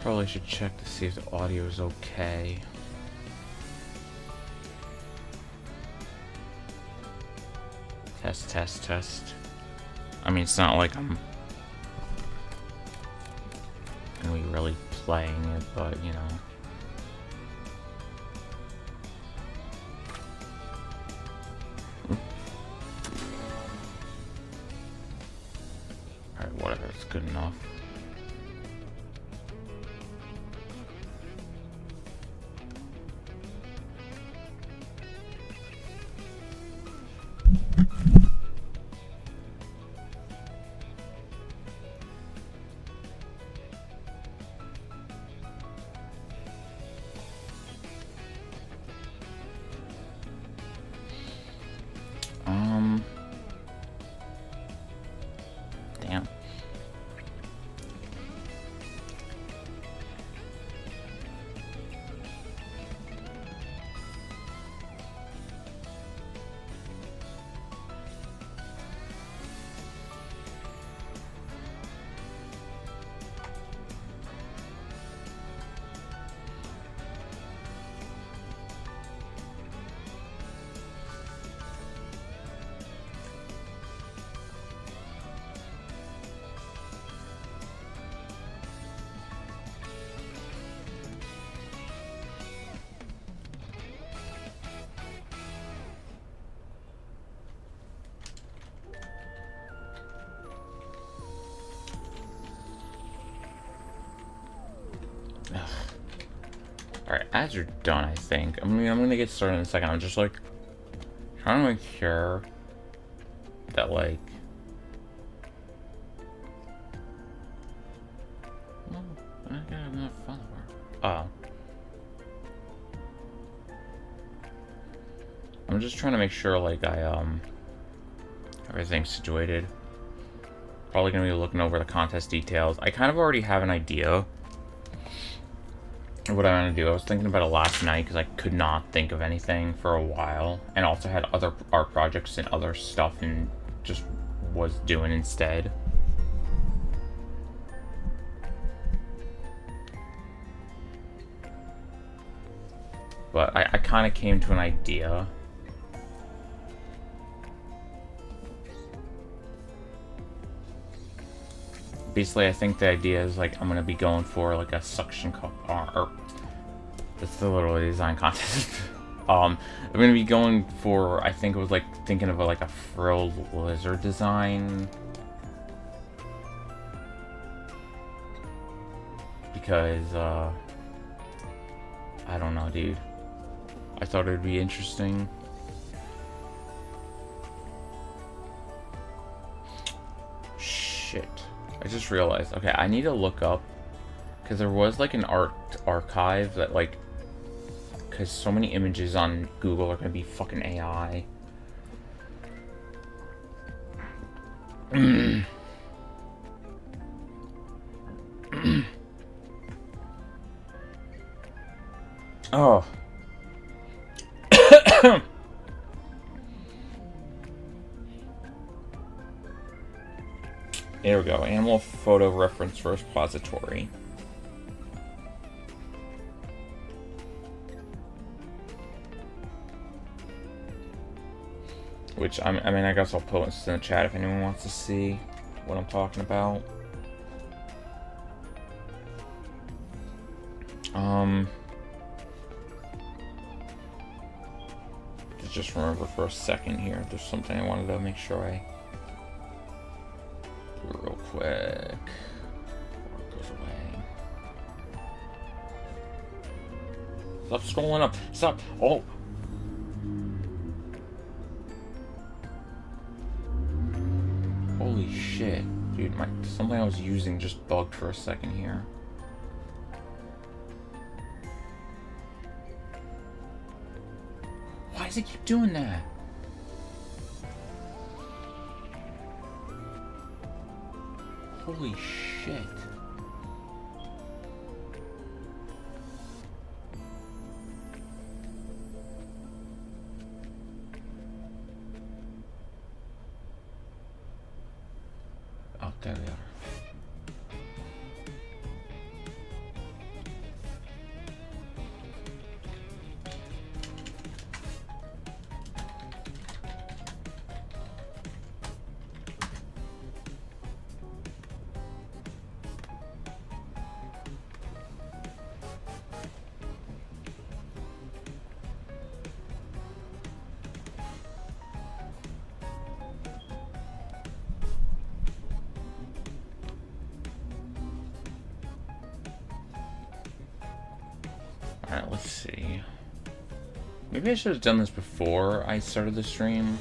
Probably should check to see if the audio is okay. Test, test, test. I mean, it's not like I'm gonna be really playing it, but you know. Alright, whatever, it's good enough. Damn. Alright, ads are done, I think. I mean, I'm gonna get started in a second. I'm just like trying to make sure that like I gotta have enough follower. I'm just trying to make sure like I everything's situated. Probably gonna be looking over the contest details. I kind of already have an idea what I want to do. I was thinking about it last night because I could not think of anything for a while, and also had other art projects and other stuff and just was doing instead. But I kind of came to an idea. Basically, I think the idea is like I'm gonna be going for like a suction cup, or it's the little design contest. I'm gonna be going for, I think it was like thinking of like a frilled lizard design, because I don't know, dude. I thought it would be interesting. Shit. I just realized, okay, I need to look up, because there was like an art archive that like, because so many images on Google are gonna be fucking AI. Oh. There we go. Animal photo reference repository. Which, I mean, I guess I'll post this in the chat if anyone wants to see what I'm talking about. Just remember for a second here, there's something I wanted to make sure I do real quick before it goes away. Stop scrolling up. Stop. Oh. Holy shit. Dude, something I was using just bugged for a second here. Why does it keep doing that? Holy shit. Oh, there we are. Alright, let's see. Maybe I should have done this before I started the stream.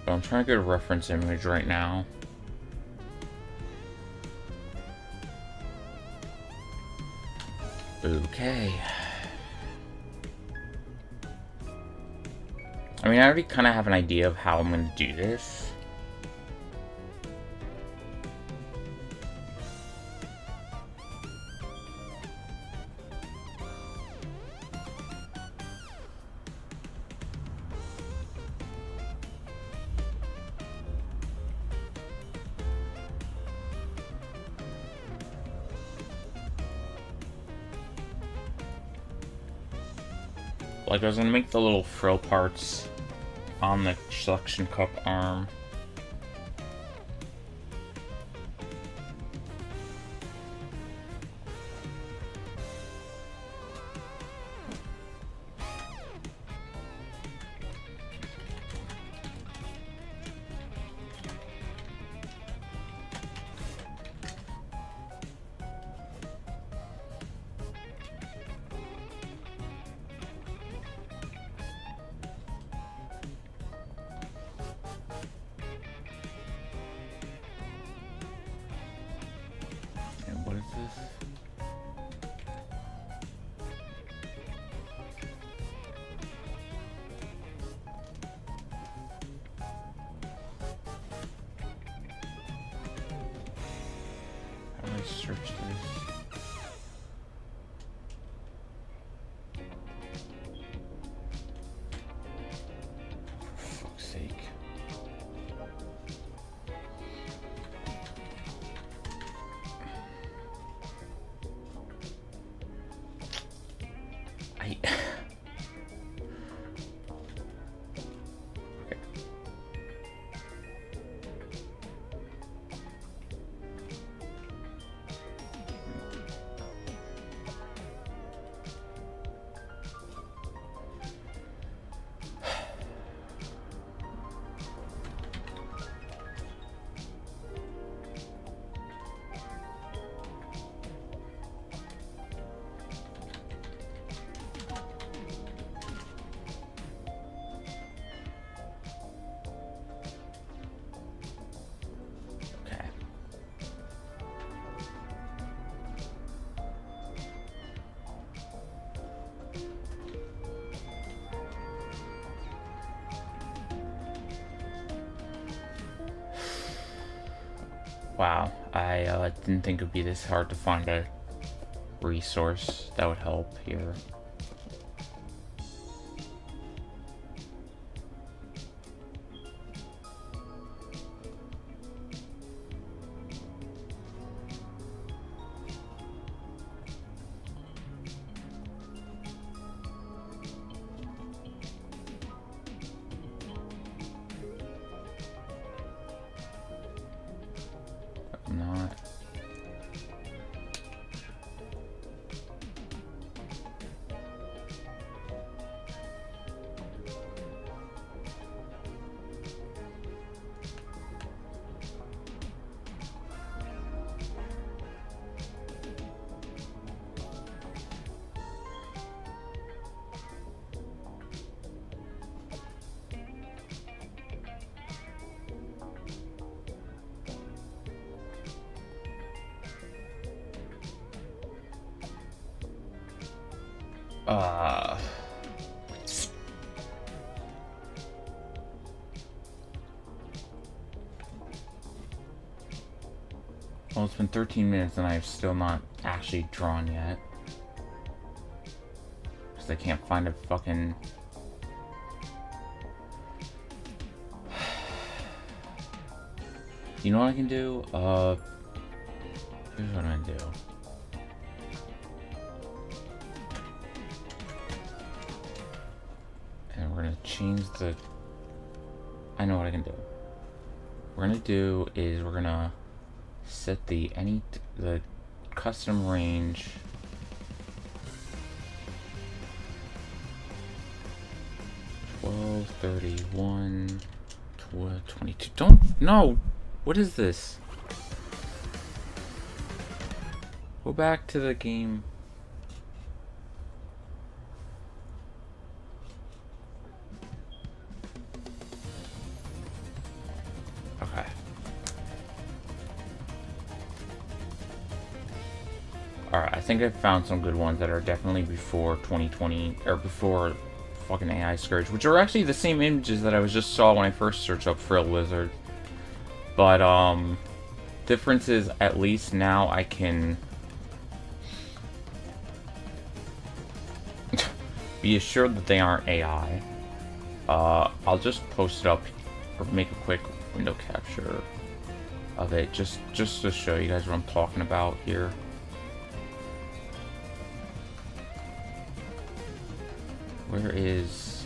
But I'm trying to get a reference image right now. Okay. I mean, I already kind of have an idea of how I'm going to do this. Like, I was going to make the little frill parts on the suction cup arm. What is this? How do I search this? For fuck's sake. Wow, I didn't think it would be this hard to find a resource that would help here. Not. Well, it's been 13 minutes and I have still not actually drawn yet. Because I can't find a fucking... You know what I can do? Here's what I'm gonna do. And we're gonna change the... I know what I can do. What we're gonna do is we're gonna set the custom range (1231, 1222). Don't no. What is this? Go back to the game. Okay. Alright, I think I found some good ones that are definitely before 2020, or before fucking AI Scourge, which are actually the same images that I was just saw when I first searched up Frill Lizard. But, difference is, at least now I can be assured that they aren't AI. I'll just post it up, or make a quick window capture of it, just to show you guys what I'm talking about here. Where is...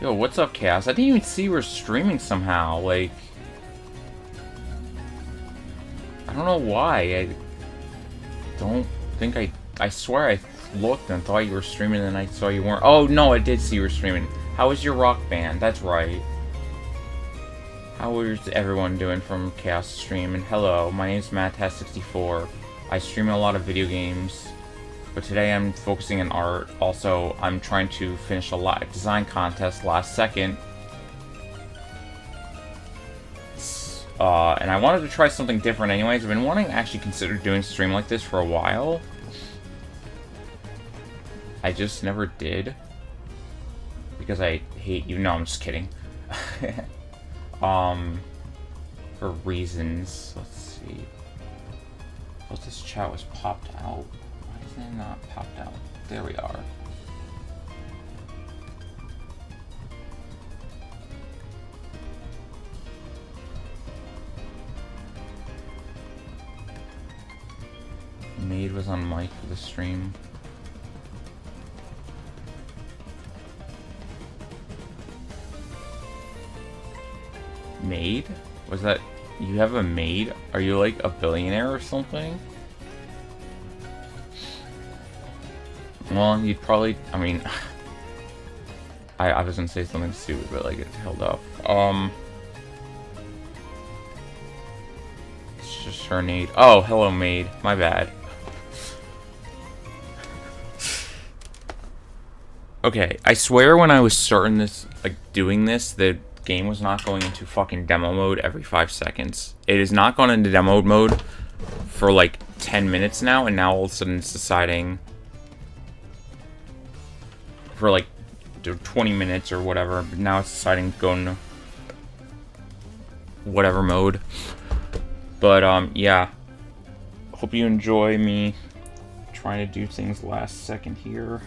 Yo, what's up, Chaos? I didn't even see we're streaming somehow, like... I don't know why, I don't think I swear I looked and thought you were streaming and I saw you weren't. Oh, no, I did see you were streaming. How was your rock band? That's right. How is everyone doing from Chaos Stream? And hello, my name is MattTest64. I stream a lot of video games, but today I'm focusing on art. Also, I'm trying to finish a live design contest last second. And I wanted to try something different anyways. I've been wanting to actually consider doing a stream like this for a while. I just never did. Because I hate you. No, I'm just kidding. For reasons. Let's see. Oh, this chat was popped out. Why isn't it not popped out? There we are. Maid was on mic for the stream. Maid? Was that... You have a maid? Are you like a billionaire or something? Well, you'd probably... I mean... I was gonna say something stupid, but like it held up. It's just her maid. Oh, hello maid. My bad. Okay, I swear when I was starting this, like, doing this, the game was not going into fucking demo mode every 5 seconds. It has not gone into demo mode for, like, 10 minutes now, and now all of a sudden it's deciding for, like, 20 minutes or whatever, but now it's deciding to go into whatever mode. But, yeah. Hope you enjoy me trying to do things last second here.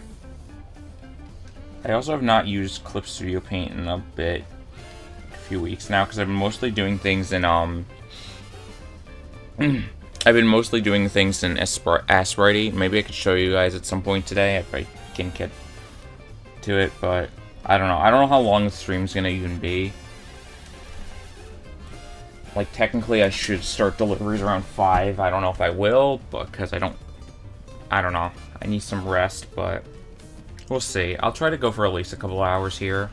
I also have not used Clip Studio Paint in a few weeks now, because I've been mostly doing things in, Aspirity. Maybe I could show you guys at some point today if I can get to it, but I don't know. I don't know how long the stream's gonna even be. Like, technically I should start deliveries around 5. I don't know if I will, but because I don't know. I need some rest, but we'll see. I'll try to go for at least a couple hours here.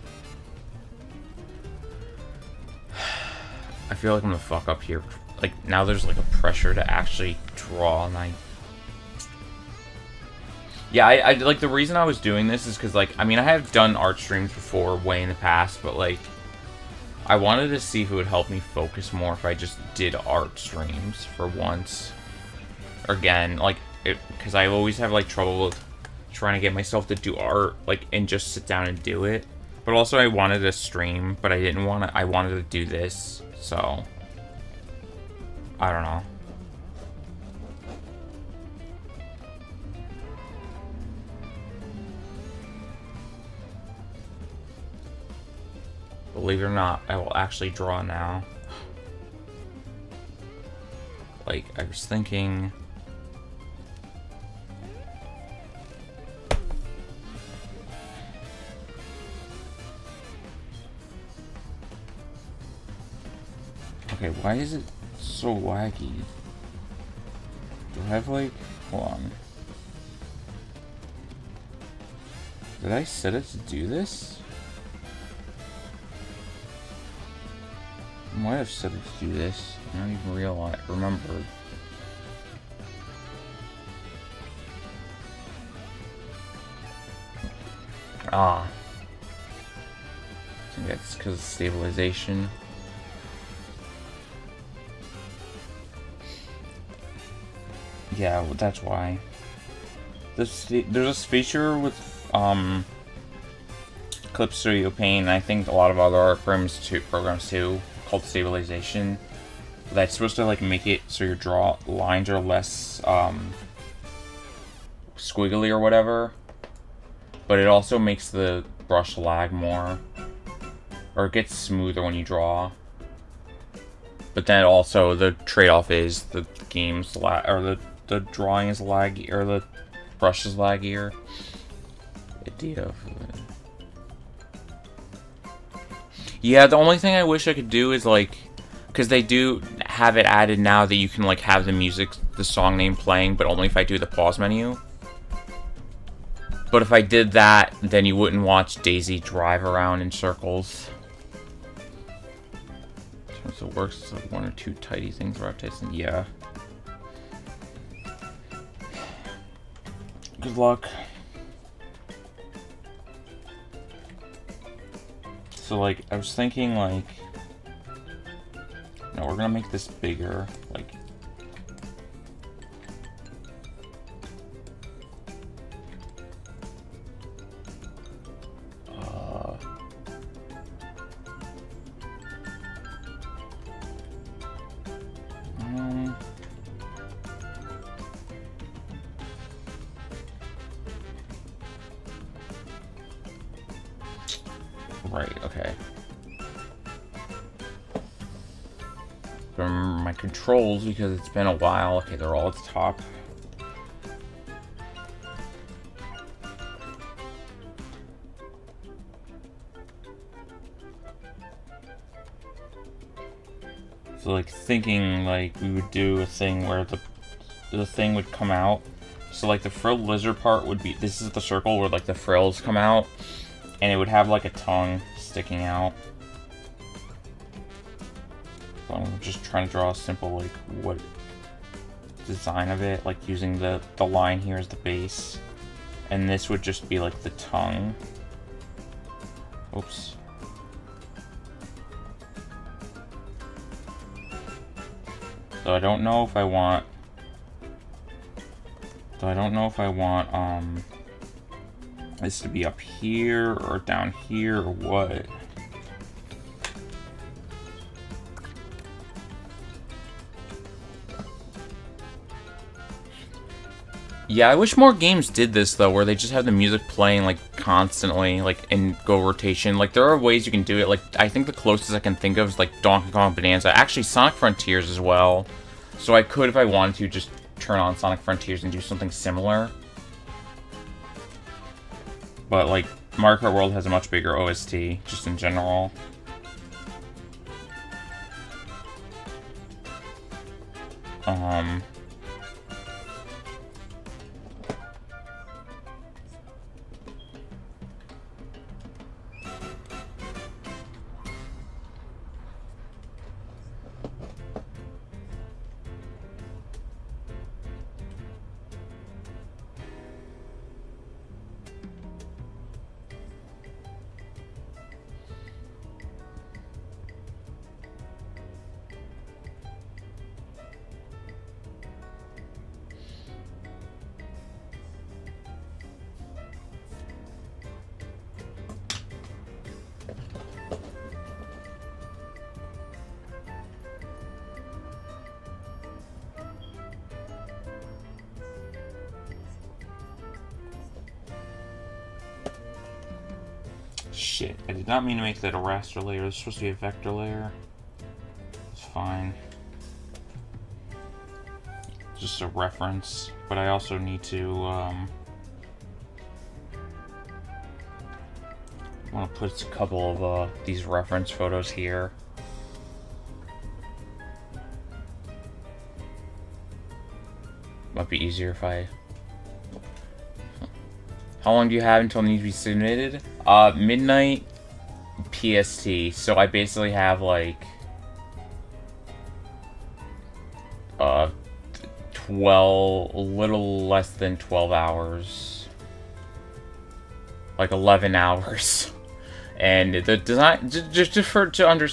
I feel like I'm gonna fuck up here. Like, now there's like a pressure to actually draw, and yeah, I like, the reason I was doing this is because, like, I mean, I have done art streams before way in the past, but like, I wanted to see if it would help me focus more if I just did art streams for once. Or again, like, because I always have like trouble with trying to get myself to do art, like, and just sit down and do it. But also I wanted to stream, but I wanted to do this, so I don't know. Believe it or not, I will actually draw now. Like, I was thinking... Okay, why is it so laggy? Do I have, like... Hold on. Did I set it to do this? might have said let's do this. I don't even remember. I think that's because of stabilization. Yeah, well, that's why. There's this feature with Clip Studio Paint, and I think a lot of other art programs too, called stabilization. That's supposed to like make it so your lines are less squiggly or whatever. But it also makes the brush lag more, or it gets smoother when you draw. But then also the trade-off is the game's or the drawing is laggy, or the brush is laggier. Idea of yeah, the only thing I wish I could do is like, because they do have it added now that you can like have the song name playing, but only if I do the pause menu. But if I did that, then you wouldn't watch Daisy drive around in circles. So it works, it's like one or two tidy things rotation. Yeah. Good luck. So like, I was thinking like, no, we're gonna make this bigger, like. Right, okay. From my controls, because it's been a while. Okay, they're all at the top. So like thinking like we would do a thing where the thing would come out. So like the frilled lizard part would be, this is the circle where like the frills come out. And it would have like a tongue sticking out. So I'm just trying to draw a simple like what design of it, like using the line here as the base. And this would just be like the tongue. Oops. So I don't know if I want this to be up here or down here or what. Yeah, I wish more games did this though, where they just have the music playing like constantly, like in go rotation. Like there are ways you can do it. Like I think the closest I can think of is like Donkey Kong Bonanza. Actually, Sonic Frontiers as well. So I could, if I wanted to, just turn on Sonic Frontiers and do something similar. But, like, Mario Kart World has a much bigger OST, just in general. Shit, I did not mean to make that a raster layer. It's supposed to be a vector layer. It's fine. Just a reference, but I also need to, want to put a couple of, these reference photos here. Might be easier if I... How long do you have until it needs to be submitted? Midnight PST. So I basically have like uh, 12, a little less than 12 hours. Like 11 hours. And the design, just to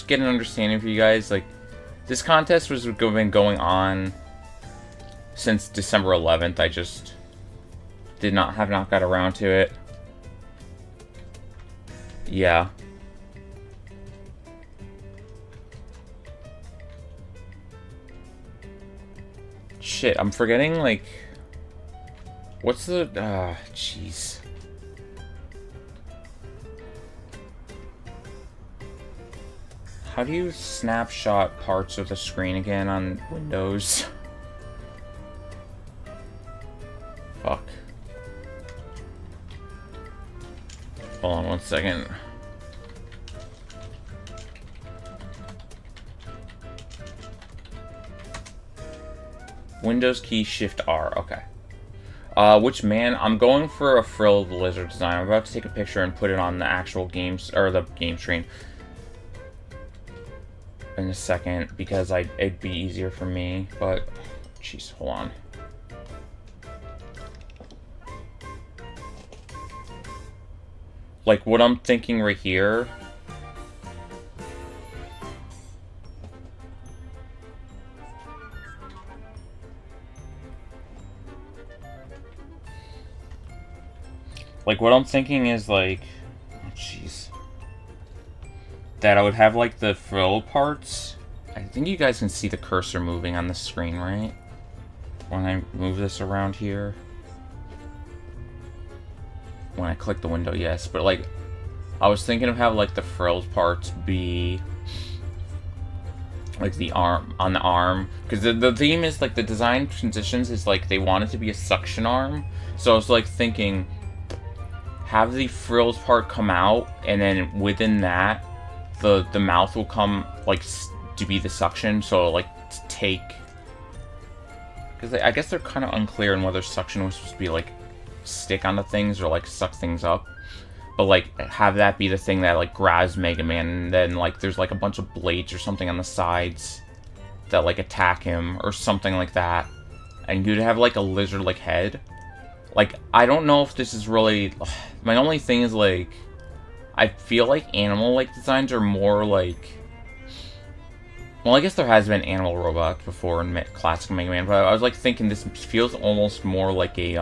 get an understanding for you guys, like, this contest was been going on since December 11th. I just have not got around to it. Yeah. Shit, I'm forgetting, like, what's the, jeez. How do you snapshot parts of the screen again on Windows? Fuck. Hold on one second. Windows key Shift R. Okay. Which man? I'm going for a frilled lizard design. I'm about to take a picture and put it on the actual games, or the game screen in a second, because it'd be easier for me. But jeez, hold on. Like, what I'm thinking right here. Like, what I'm thinking is, like, oh, jeez. That I would have, like, the frill parts. I think you guys can see the cursor moving on the screen, right? When I move this around here. When I click the window, yes. But, like, I was thinking of having, like, the frilled parts be, like, the arm, on the arm. Because the theme is, like, the design transitions is, like, they want it to be a suction arm. So I was, like, thinking, have the frills part come out, and then within that, the mouth will come, like, to be the suction. So, like, to take... Because I guess they're kind of unclear on whether suction was supposed to be, like, stick onto things or, like, suck things up. But, like, have that be the thing that, like, grabs Mega Man, and then, like, there's, like, a bunch of blades or something on the sides that, like, attack him, or something like that. And you'd have, like, a lizard-like head. Like, I don't know if this is really... My only thing is, like, I feel like animal-like designs are more, like... Well, I guess there has been animal robots before in classic Mega Man, but I was, like, thinking this feels almost more like a,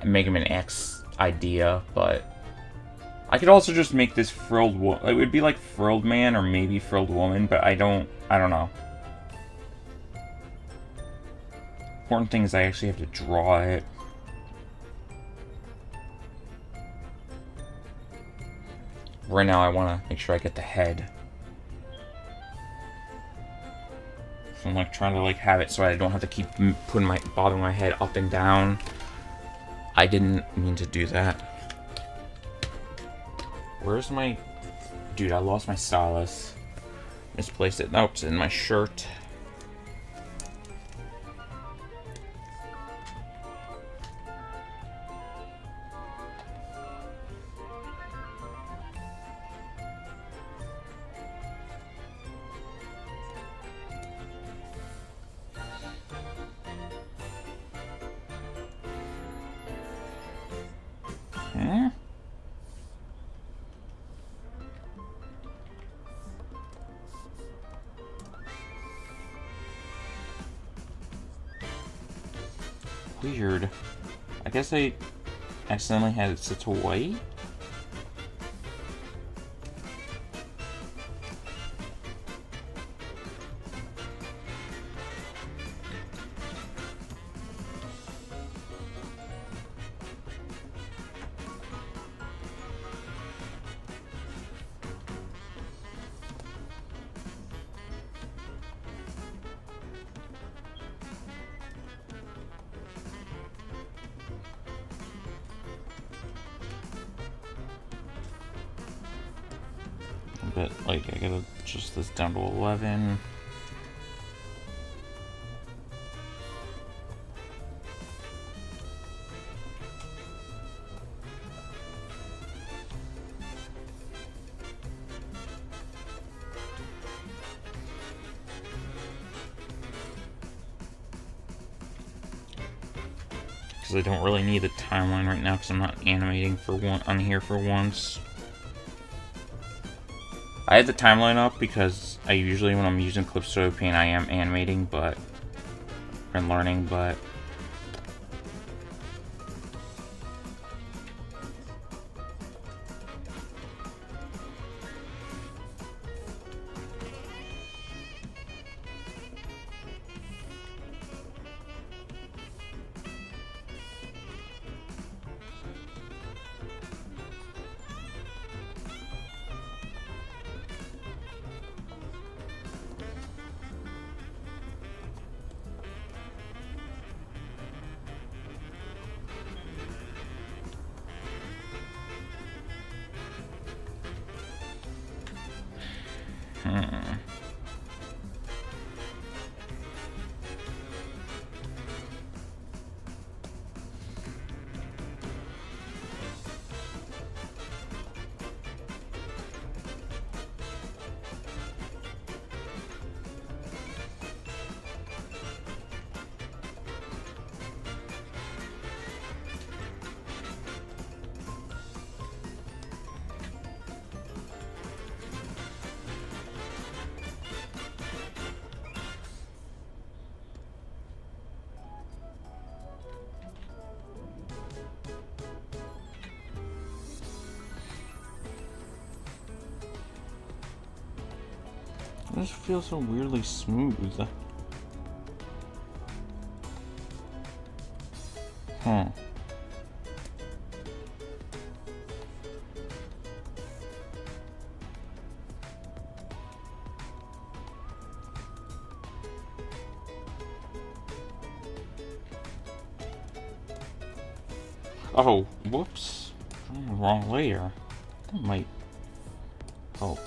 Mega Man X idea, but... I could also just make this frilled it would be like Frilled Man or maybe Frilled Woman, but I don't know. Important thing is I actually have to draw it. Right now I want to make sure I get the head. So I'm like trying to like have it so I don't have to keep bobbing my head up and down. I didn't mean to do that. Where's my... Dude, I lost my stylus. Misplaced it. Nope, it's in my shirt. Huh? Weird. I guess I accidentally had it set to white. But, like, I gotta adjust this down to 11. because I don't really need the timeline right now because I'm not animating on here for once. I had the timeline up because I usually, when I'm using Clipstudio Paint, I am animating, and learning, but it just feels so weirdly smooth. Huh. Oh, whoops. I'm on the wrong layer. That might... Oh,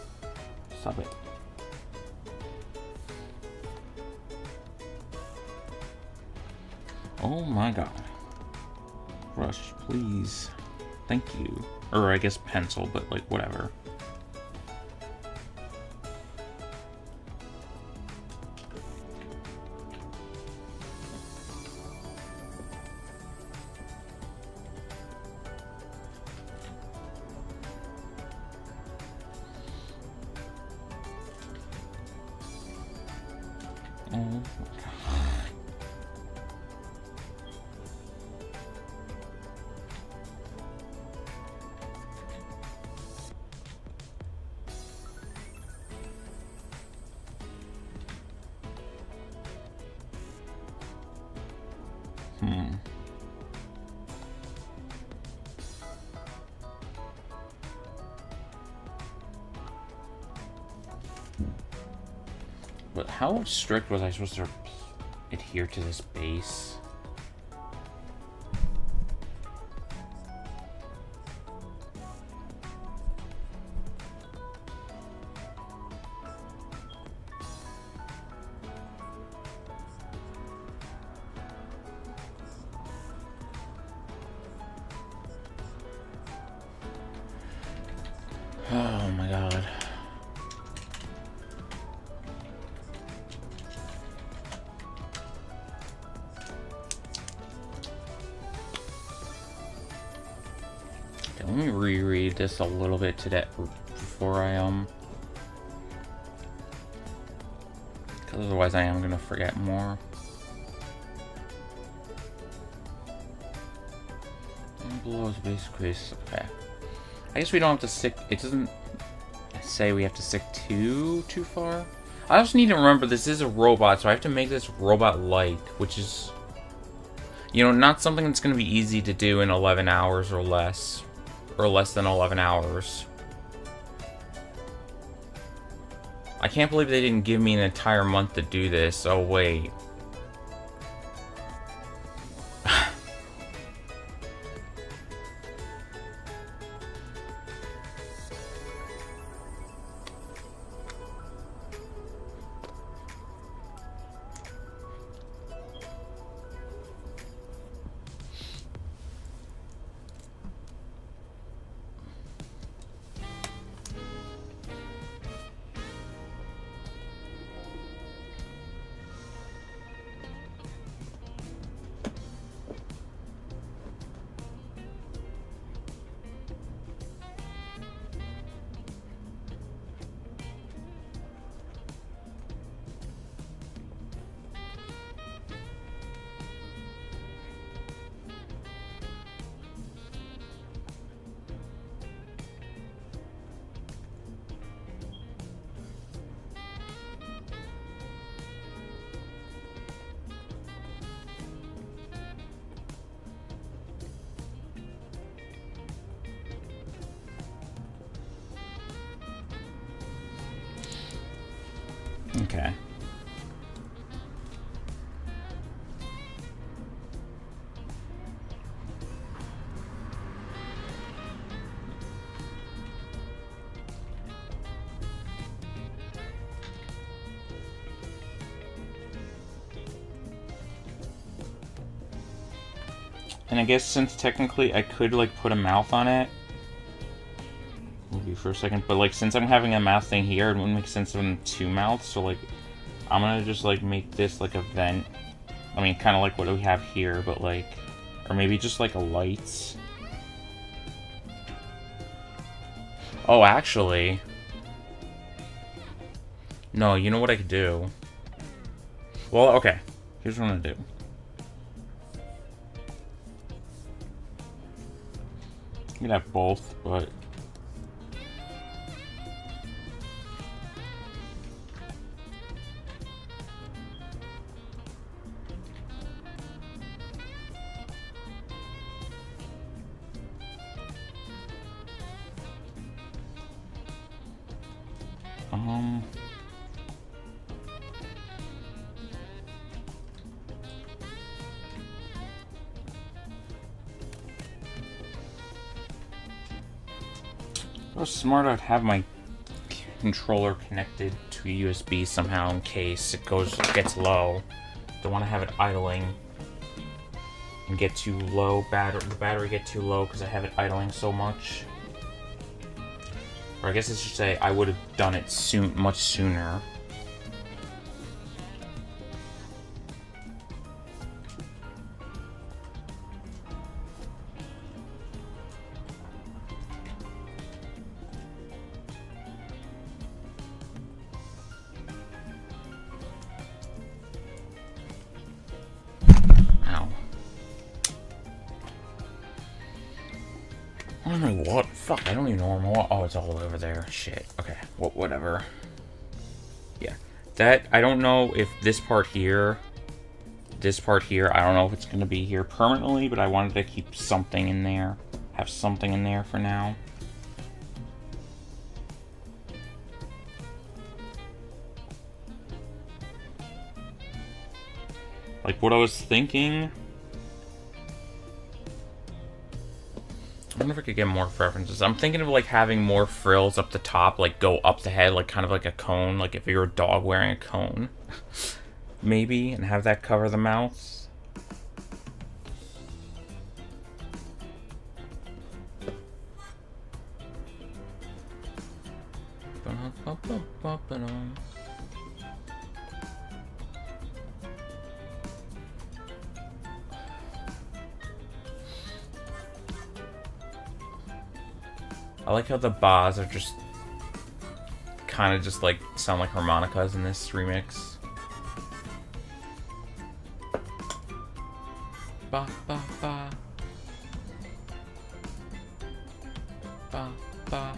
stop it. Oh my god. Brush, please. Thank you. Or I guess pencil, but like, whatever. Oh my god. But how strict was I supposed to adhere to this base? Oh my god. Okay, let me reread this a little bit today before I because otherwise I am gonna forget more. And below is basically okay. I guess we don't have to stick. It doesn't say we have to stick too far. I also need to remember this is a robot, so I have to make this robot-like, which is, you know, not something that's going to be easy to do in 11 hours or less than 11 hours. I can't believe they didn't give me an entire month to do this. Oh, wait. Okay. And I guess since technically I could like put a mouth on it, maybe for a second, but like since I'm having a mouth thing here, it wouldn't make sense having two mouths. So like, I'm gonna just like make this like a vent. I mean, kind of like what we have here, but like, or maybe just like a light. Oh, actually, no. You know what I could do? Well, okay. Here's what I'm gonna do. You can have both, but how smart I'd have my controller connected to a USB somehow in case it gets low. Don't want to have it idling and get too low. The battery get too low because I have it idling so much. Or I guess I should say I would have done it much sooner. What? Fuck, I don't even know where I'm at. Oh, it's all the way over there. Shit. Okay. Whatever. Yeah. That, I don't know if this part here, I don't know if it's going to be here permanently, but I wanted to keep something in there. Have something in there for now. Like, what I was thinking... I wonder if I could get more references. I'm thinking of like having more frills up the top, like go up the head, like kind of like a cone, like if you're a dog wearing a cone. Maybe, and have that cover the mouth. I like how the bars are just kind of just like sound like harmonicas in this remix. Ba ba ba. Ba ba.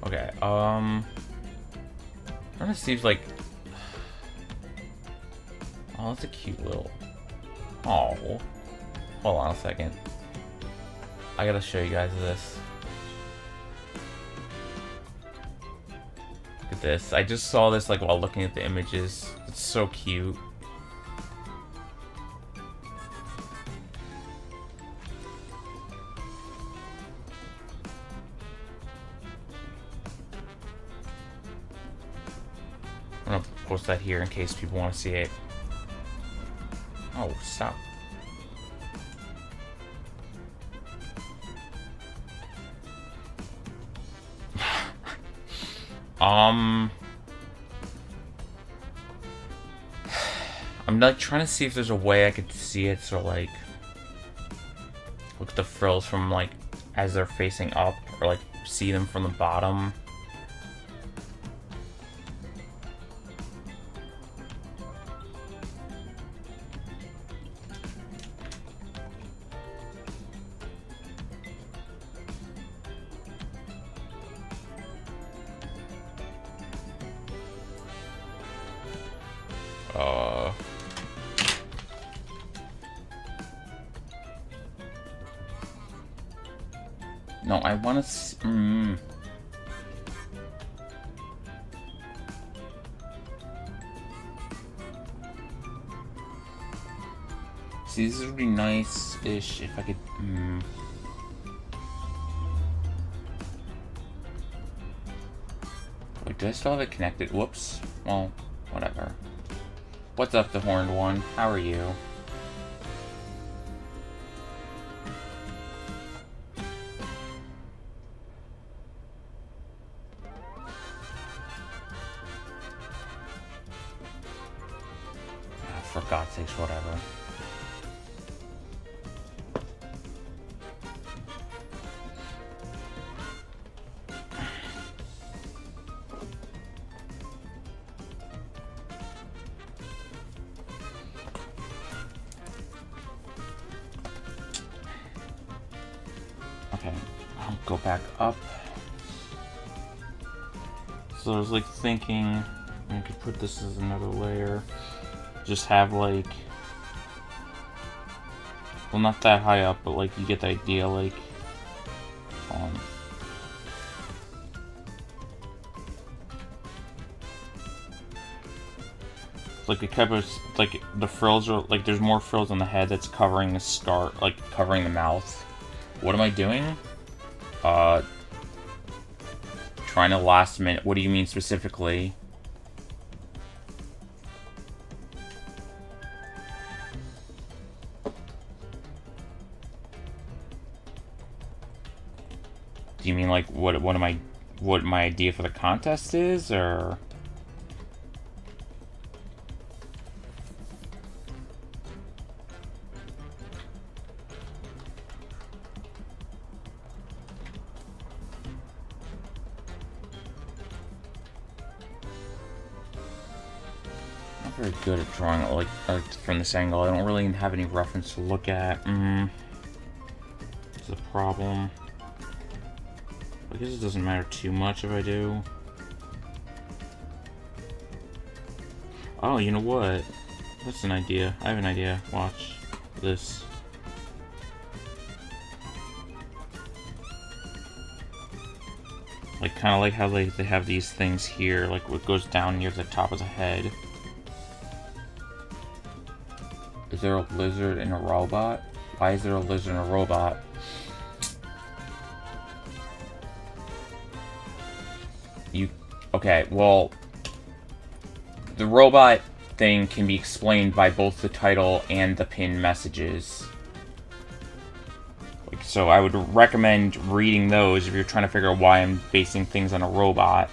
Okay, I'm trying to see if like, oh, that's a cute little, oh, hold on a second. I gotta show you guys this. Look at this. I just saw this like while looking at the images. It's so cute. I'm gonna post that here in case people want to see it. Oh, stop. I'm like trying to see if there's a way I could see it, so like look at the frills from like as they're facing up, or like see them from the bottom. No, I want to. See, this would be nice-ish if I could... Wait, do I still have it connected? Whoops. Well, whatever. What's up, the horned one? How are you? For God's sakes, whatever. Okay, I'll go back up. So I was like thinking I could put this as another layer. Just have like, well, not that high up, but like you get the idea, like like the cover, like the frills are like there's more frills on the head that's covering the scar, like covering the mouth. What am I doing? Trying to last minute. What do you mean specifically? Do you mean like what my idea for the contest is, or? I'm not very good at drawing it like from this angle. I don't really have any reference to look at. It's a problem. I guess it doesn't matter too much if I do. Oh, you know what? That's an idea. I have an idea. Watch this. Like, kind of like how they have these things here, like what goes down near the top of the head. Is there a lizard and a robot? Why is there a lizard and a robot? Okay, well, the robot thing can be explained by both the title and the pinned messages. Like, so I would recommend reading those if you're trying to figure out why I'm basing things on a robot.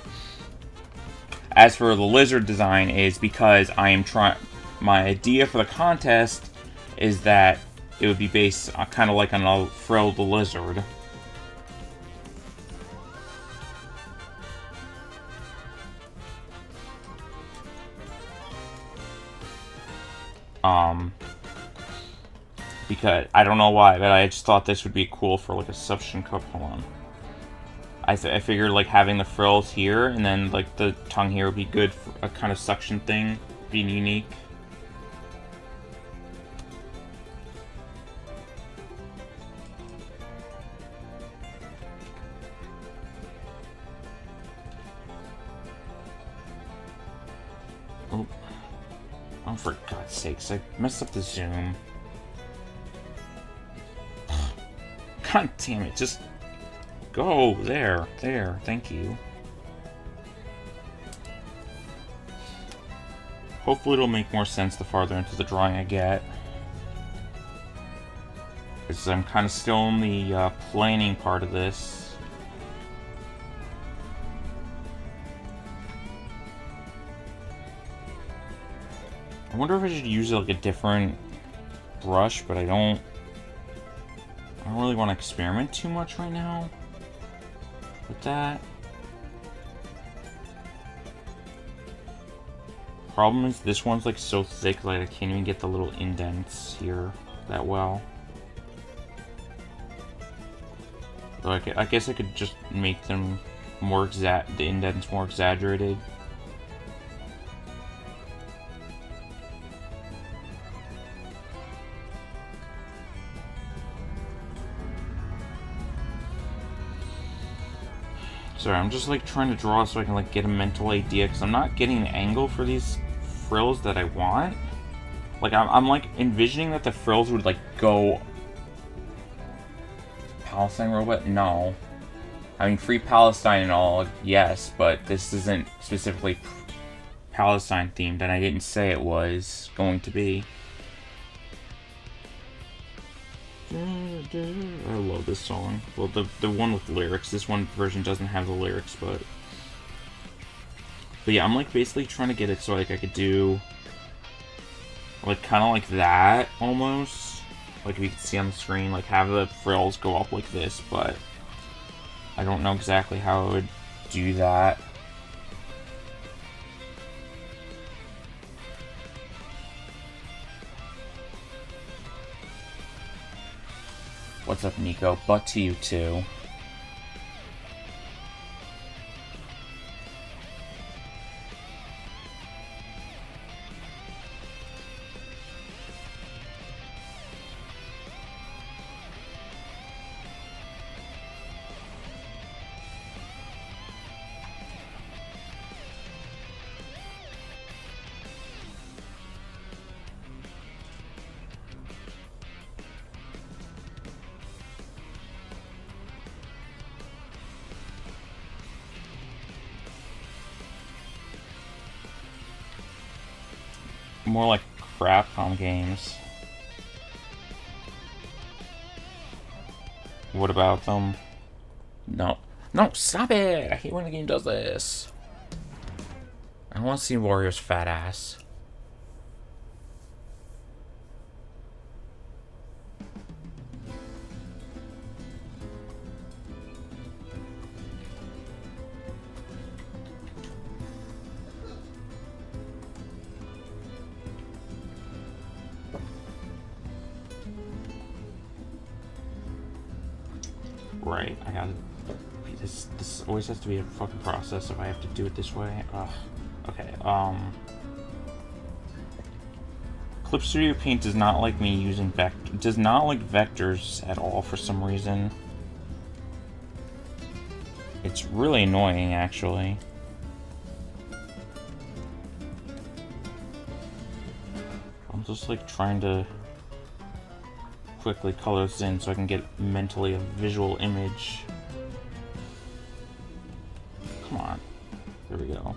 As for the lizard design, is because I am my idea for the contest is that it would be based kind of like on a frilled lizard. Because, I don't know why, but I just thought this would be cool for, like, a suction cup. Hold on. I figured, like, having the frills here, and then, like, the tongue here would be good for a kind of suction thing, being unique. Oh, for God's sakes, I messed up the zoom. God damn it, just go there, thank you. Hopefully it'll make more sense the farther into the drawing I get. Because I'm kind of still in the planning part of this. I wonder if I should use like a different brush, but I don't really want to experiment too much right now with that. Problem is this one's like so thick, like I can't even get the little indents here that well. So I guess I could just make them more the indents more exaggerated. Sorry, I'm just like trying to draw so I can like get a mental idea, because I'm not getting the angle for these frills that I want. Like, I'm like, envisioning that the frills would, like, go... Palestine robot? No. I mean, free Palestine and all, yes, but this isn't specifically Palestine themed, and I didn't say it was going to be. I love this song. Well, the one with lyrics. This one version doesn't have the lyrics, but yeah, I'm like basically trying to get it so like I could do like kind of like that almost. Like if you can see on the screen, like have the frills go up like this, but I don't know exactly how I would do that. What's up, Nico? But to you too. More like Crapcom games. What about them? No. No, stop it! I hate when the game does this. I don't want to see Warrior's fat ass. Right, I gotta... This always has to be a fucking process if I have to do it this way. Ugh. Okay, Clip Studio Paint does not like me using does not like vectors at all for some reason. It's really annoying, actually. I'm just like trying to quickly color this in so I can get mentally a visual image. Come on. There we go.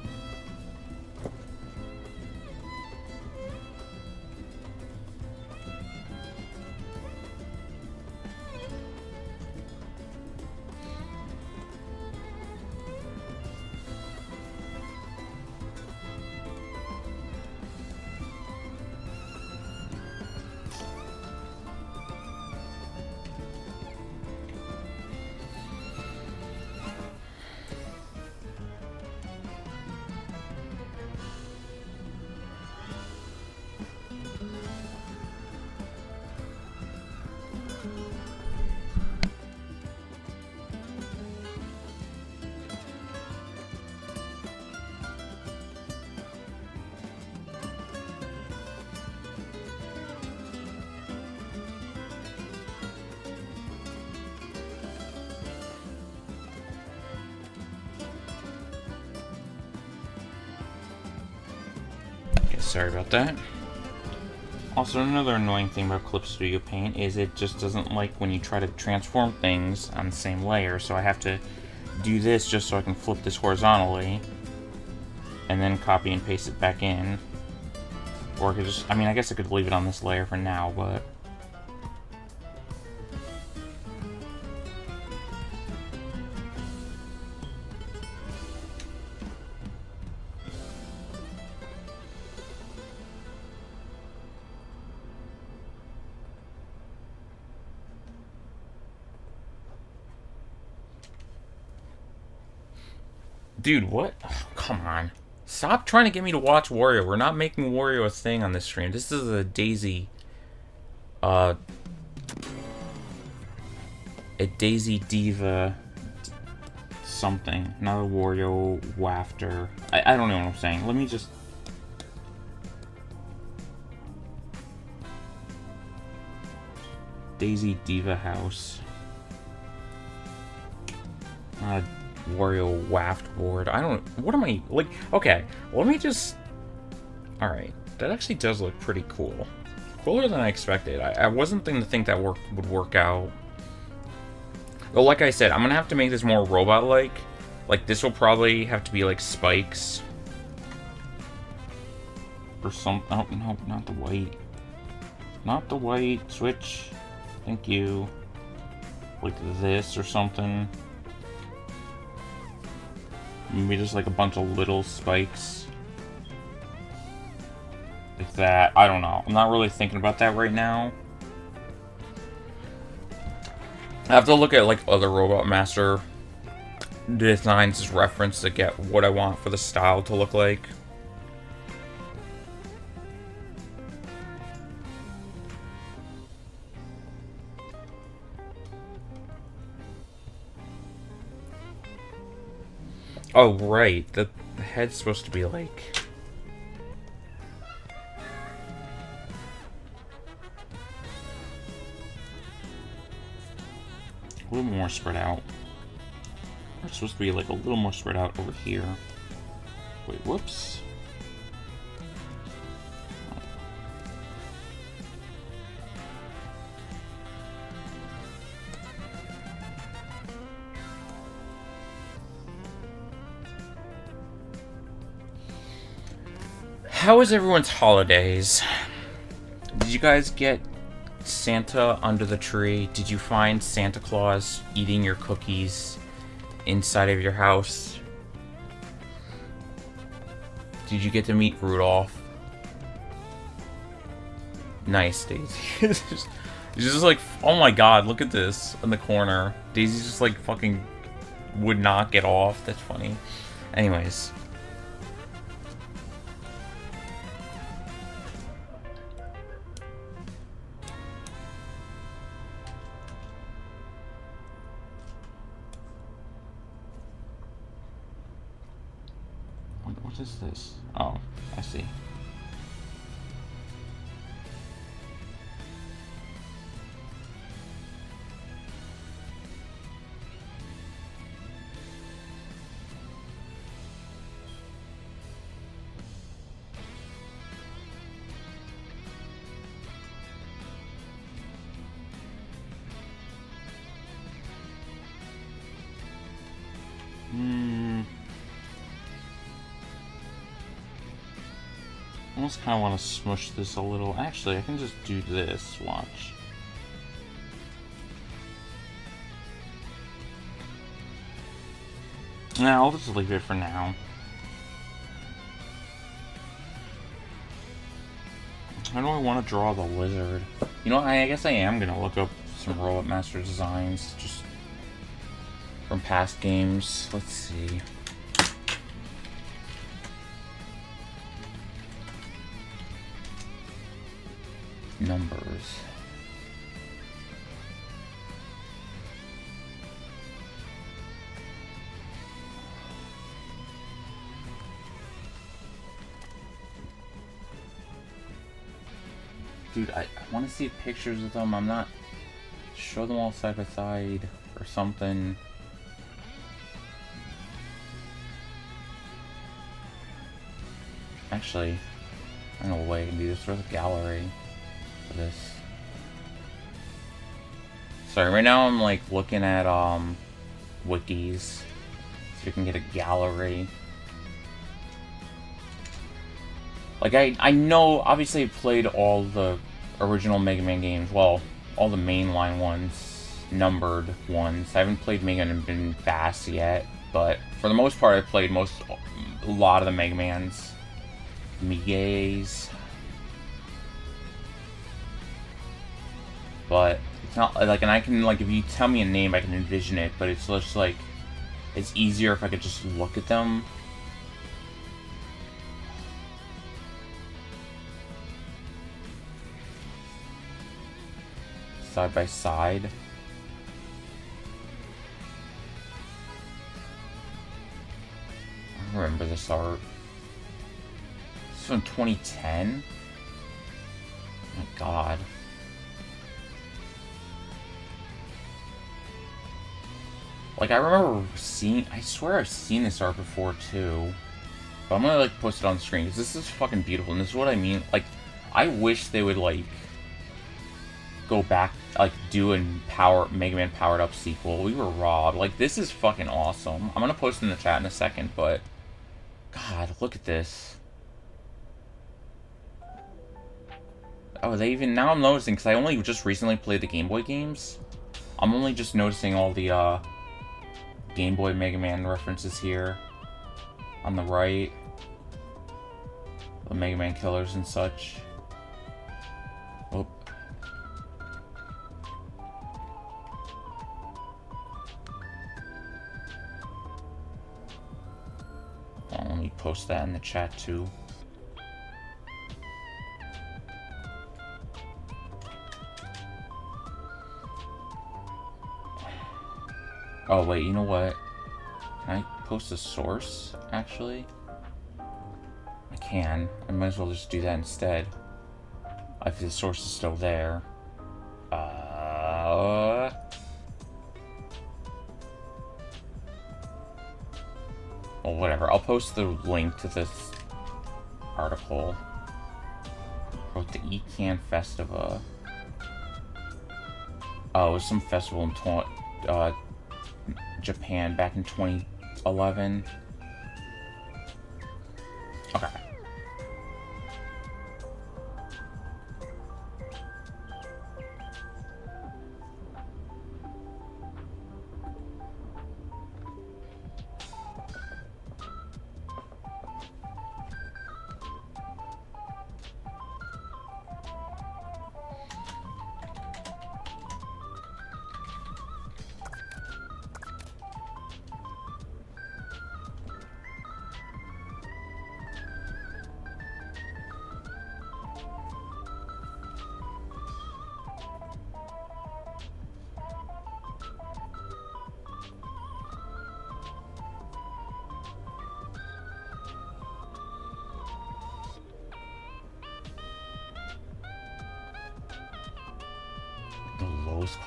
Sorry about that. Also, another annoying thing about Clip Studio Paint is it just doesn't like when you try to transform things on the same layer, so I have to do this just so I can flip this horizontally and then copy and paste it back in. Or I could just, I mean, I guess I could leave it on this layer for now, but... Dude, what? Oh, come on. Stop trying to get me to watch Wario. We're not making Wario a thing on this stream. This is a Daisy... a Daisy Diva... something. Not a Wario wafter. I don't know what I'm saying. Let me just... Daisy Diva House. Wario waft board. I don't... What am I... Like, okay. Let me just... Alright. That actually does look pretty cool. Cooler than I expected. I wasn't thinking to think that would work out. Well, like I said, I'm gonna have to make this more robot-like. Like, this will probably have to be, like, spikes. Or some... Oh, no, not the white. Not the white. Switch. Thank you. Like this or something. Maybe just, like, a bunch of little spikes. Like that. I don't know. I'm not really thinking about that right now. I have to look at, like, other Robot Master designs as reference to get what I want for the style to look like. Oh, right. The head's supposed to be, like... a little more spread out. It's supposed to be like a little more spread out over here. Wait, whoops. How was everyone's holidays? Did you guys get Santa under the tree? Did you find Santa Claus eating your cookies inside of your house? Did you get to meet Rudolph? Nice, Daisy. It's just like, oh my god, look at this in the corner. Daisy just like fucking would not get off. That's funny. Anyways. What is this? Oh, I see. I almost kind of want to smush this a little. Actually, I can just do this. Watch. Nah, I'll just leave it for now. How do I want to draw the lizard? You know, I guess I am going to look up some Robot Master designs just from past games. Let's see. Numbers. Dude, I want to see pictures of them. I'm not... Show them all side by side or something. Actually, I don't know what I can do this. There's a gallery for this. Sorry, right now I'm like looking at wikis so you can get a gallery. Like I know obviously I played all the original Mega Man games, well, all the mainline ones, numbered ones. I haven't played Mega Man and Bass yet, but for the most part I played a lot of the Mega Mans. Miges. But it's not like, and I can like, if you tell me a name I can envision it, but it's just like, it's easier if I could just look at them. Side by side. I remember this art. This is from 2010? Oh my god. Like, I remember seeing... I swear I've seen this art before, too. But I'm gonna, like, post it on the screen, because this is fucking beautiful, and this is what I mean. Like, I wish they would, like, go back, like, do a Mega Man powered up sequel. We were robbed. Like, this is fucking awesome. I'm gonna post it in the chat in a second, but God, look at this. Oh, they even, now I'm noticing, because I only just recently played the Game Boy games. I'm only just noticing all the Game Boy Mega Man references here on the right. The Mega Man killers and such. Oh. Well, let me post that in the chat too. Oh wait, you know what? Can I post a source, actually? I can. I might as well just do that instead. If the source is still there. Well, whatever. I'll post the link to this article. Wrote the Ecan Festival. Oh, it was some festival in Japan back in 2011. Okay.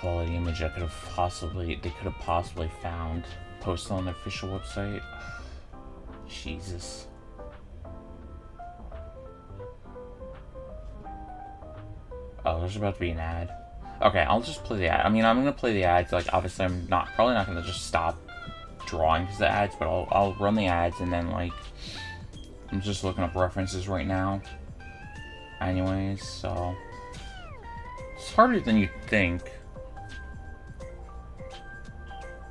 Quality image they could have possibly found. Posted on their official website. Jesus. Oh, there's about to be an ad. Okay, I'll just play the ad. I mean, I'm gonna play the ads. Like, obviously, I'm probably not gonna just stop drawing because the ads, but I'll run the ads and then, like, I'm just looking up references right now. Anyways, so it's harder than you'd think.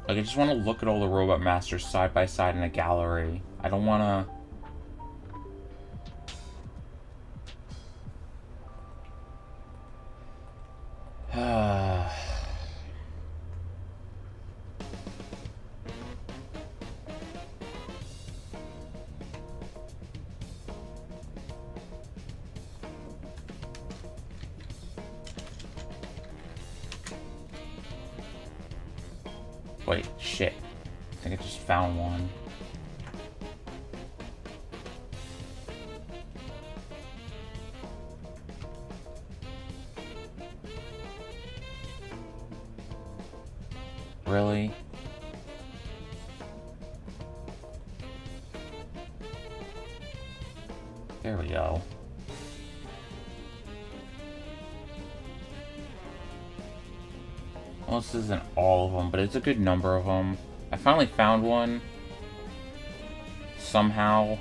Like, I just want to look at all the Robot Masters side by side in a gallery. I don't want to... Wait, shit. I think I just found one. Really? There we go. Well, this isn't all of them, but it's a good number of them. I finally found one. Somehow.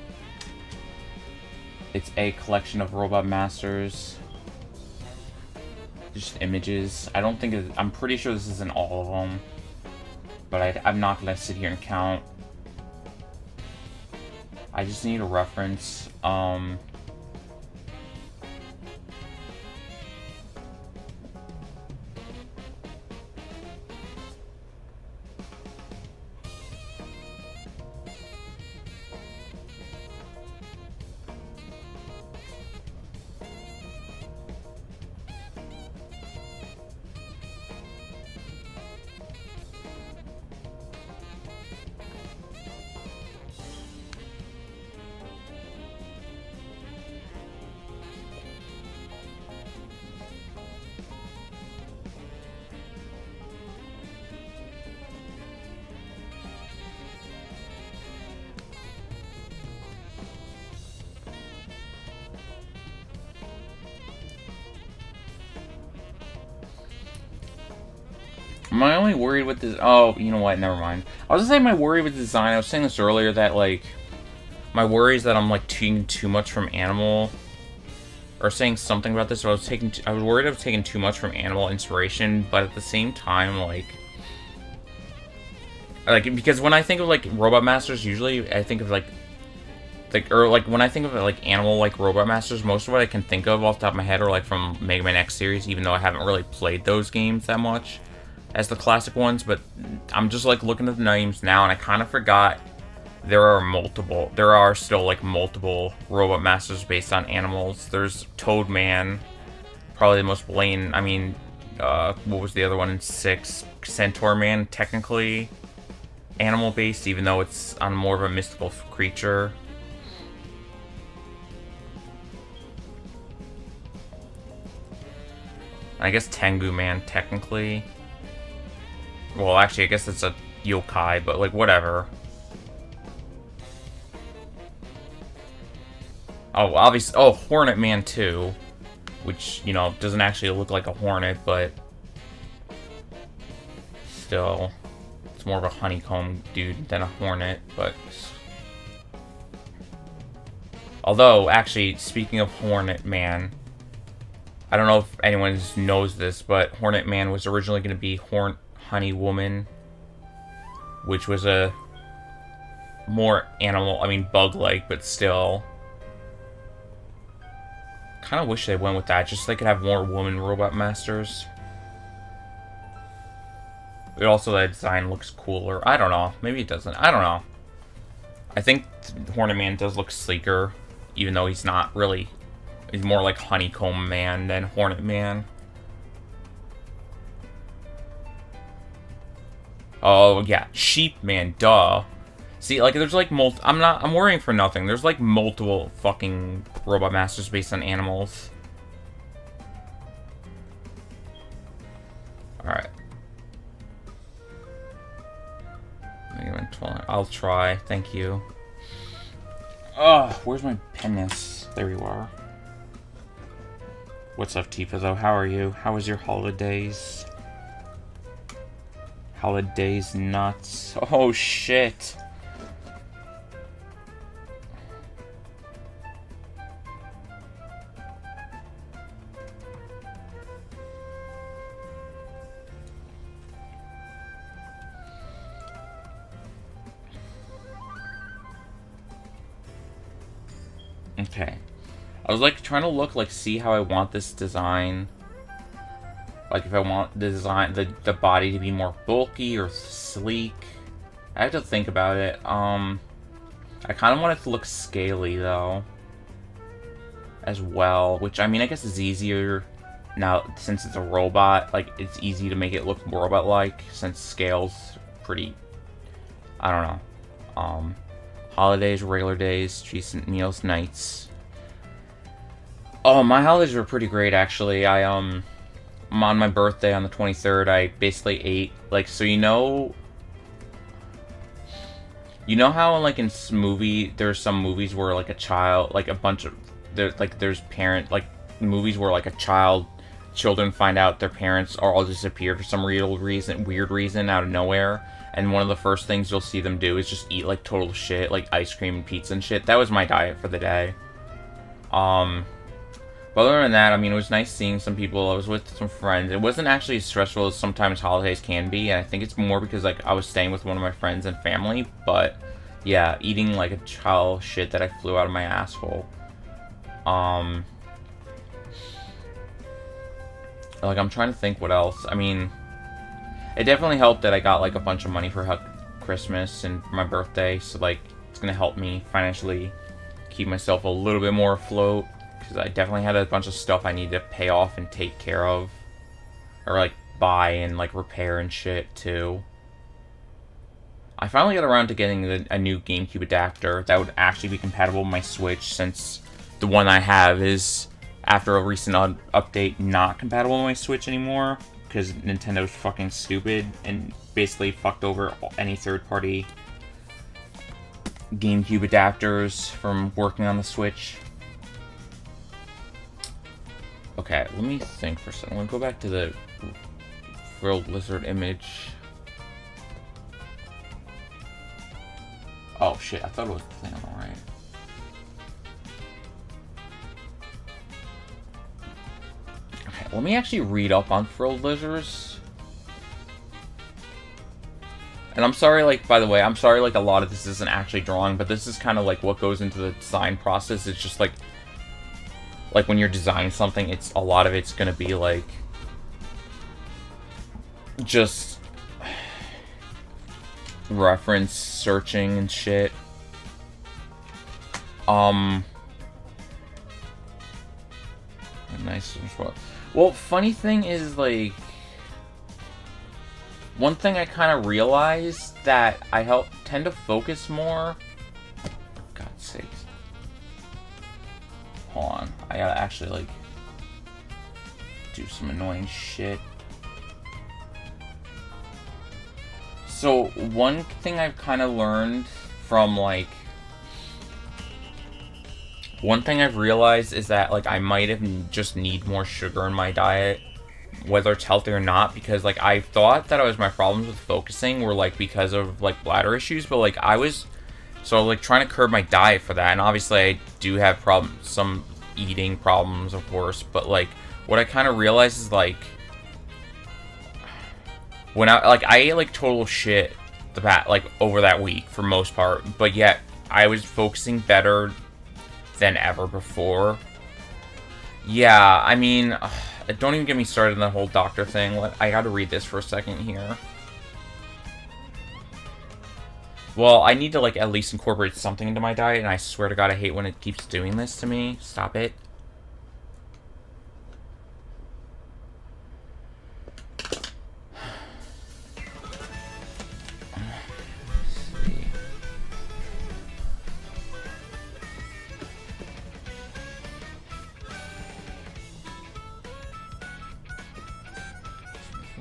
It's a collection of Robot Masters. Just images. I don't think I'm pretty sure this isn't all of them. But I'm not going to sit here and count. I just need a reference. My only worry with this... Oh, you know what? Never mind. I was gonna say my worry with design. I was saying this earlier that, like... My worry is that I'm, like, taking too much from animal... Or saying something about this. I was worried I was taking too much from animal inspiration, but at the same time, like... because when I think of, like, Robot Masters, usually I think of, like... when I think of, like, animal, like, Robot Masters, most of what I can think of off the top of my head are, like, from Mega Man X series, even though I haven't really played those games that much as the classic ones, but I'm just, like, looking at the names now, and I kind of forgot there are still, like, multiple Robot Masters based on animals. There's Toadman, probably the most blatant. I mean, what was the other one in 6? Centaur Man, technically animal-based, even though it's on more of a mystical creature. I guess Tengu Man, technically. Well, actually, I guess it's a yokai, but, like, whatever. Oh, obviously... Oh, Hornet Man, too. Which, you know, doesn't actually look like a hornet, but... Still... It's more of a honeycomb dude than a hornet, but... Although, actually, speaking of Hornet Man... I don't know if anyone knows this, but Hornet Man was originally going to be Honey Woman, which was a more animal, I mean bug-like, but still. Kind of wish they went with that, just so they could have more woman Robot Masters. But also that design looks cooler. I don't know. Maybe it doesn't. I don't know. I think Hornet Man does look sleeker, even though he's not really... He's more like Honeycomb Man than Hornet Man. Oh, yeah. Sheep Man, duh. See, like, there's, like, I'm worrying for nothing. There's, like, multiple fucking Robot Masters based on animals. Alright. I'll try. Thank you. Ugh, where's my penness? There you are. What's up, Tifa, though? How are you? How was your holidays? Holidays nuts. Oh, shit. Okay. I was, like, trying to look, like, see how I want this design. Like, if I want the design, the body to be more bulky or sleek. I have to think about it. I kind of want it to look scaly, though. As well. Which, I mean, I guess is easier now, since it's a robot. Like, it's easy to make it look robot-like, since scale's pretty... I don't know. Holidays, regular days, decent meals, nights. Oh, my holidays were pretty great, actually. On my birthday on the 23rd, I basically ate, like, so you know how, like, in there's some movies where, like, a child, like, a bunch of, there's movies where, like, children find out their parents are all disappeared for some weird reason out of nowhere, and one of the first things you'll see them do is just eat, like, total shit, like, ice cream and pizza and shit. That was my diet for the day. But other than that, I mean, it was nice seeing some people. I was with some friends. It wasn't actually as stressful as sometimes holidays can be, and I think it's more because, like, I was staying with one of my friends and family, but, yeah, eating, like, a child shit that I flew out of my asshole. Like, I'm trying to think what else. I mean, it definitely helped that I got, like, a bunch of money for Christmas and for my birthday, so, like, it's gonna help me financially keep myself a little bit more afloat. Because I definitely had a bunch of stuff I need to pay off and take care of. Or, like, buy and, like, repair and shit, too. I finally got around to getting a new GameCube adapter that would actually be compatible with my Switch, since the one I have is, after a recent update, not compatible with my Switch anymore. Because Nintendo's fucking stupid and basically fucked over any third-party GameCube adapters from working on the Switch. Okay, let me think for a second. I'm gonna go back to the frilled lizard image. Oh shit, I thought it was playing alright. Okay, let me actually read up on frilled lizards. And I'm sorry, like, by the way, I'm sorry, like, a lot of this isn't actually drawing, but this is kind of, like, what goes into the design process. It's just, like, when you're designing something, it's, a lot of it's gonna be, like, just reference searching and shit. Nice. Well, funny thing is, like, one thing I kind of realized that I tend to focus more. For God's sakes. Hold on. I gotta actually, like, do some annoying shit. So, one thing I've kind of learned from, like, one thing I've realized is that, like, I might have just need more sugar in my diet, whether it's healthy or not, because, like, I thought that it was my problems with focusing were, like, because of, like, bladder issues, but, like, I was, so, like, trying to curb my diet for that, and obviously I do have problems, some eating problems, of course, but, like, what I kind of realized is, like, when I ate, like, total shit over that week, for most part, but yet, I was focusing better than ever before. Yeah, I mean, don't even get me started on the whole doctor thing. I gotta read this for a second here. Well, I need to, like, at least incorporate something into my diet, and I swear to God, I hate when it keeps doing this to me. Stop it.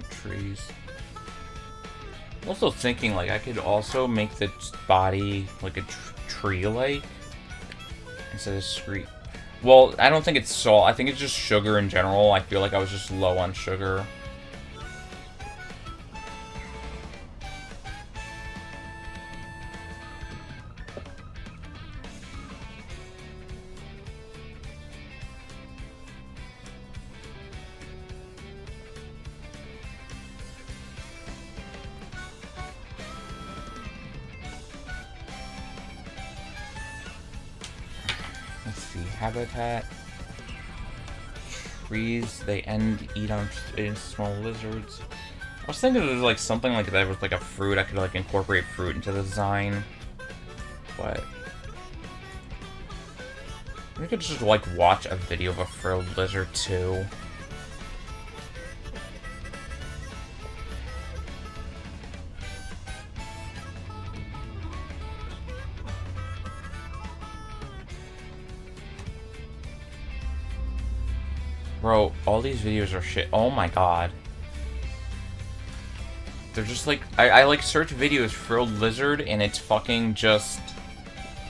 Trees. I'm also thinking, like, I could also make the body like a tree-like instead of scree. Well, I don't think it's salt. I think it's just sugar in general. I feel like I was just low on sugar. Habitat. Trees, they eat on small lizards. I was thinking there's like something like that with like a fruit. I could like incorporate fruit into the design. But we could just like watch a video of a frilled lizard too. Bro, all these videos are shit. Oh my god. They're just like... I like search videos frilled lizard and it's fucking just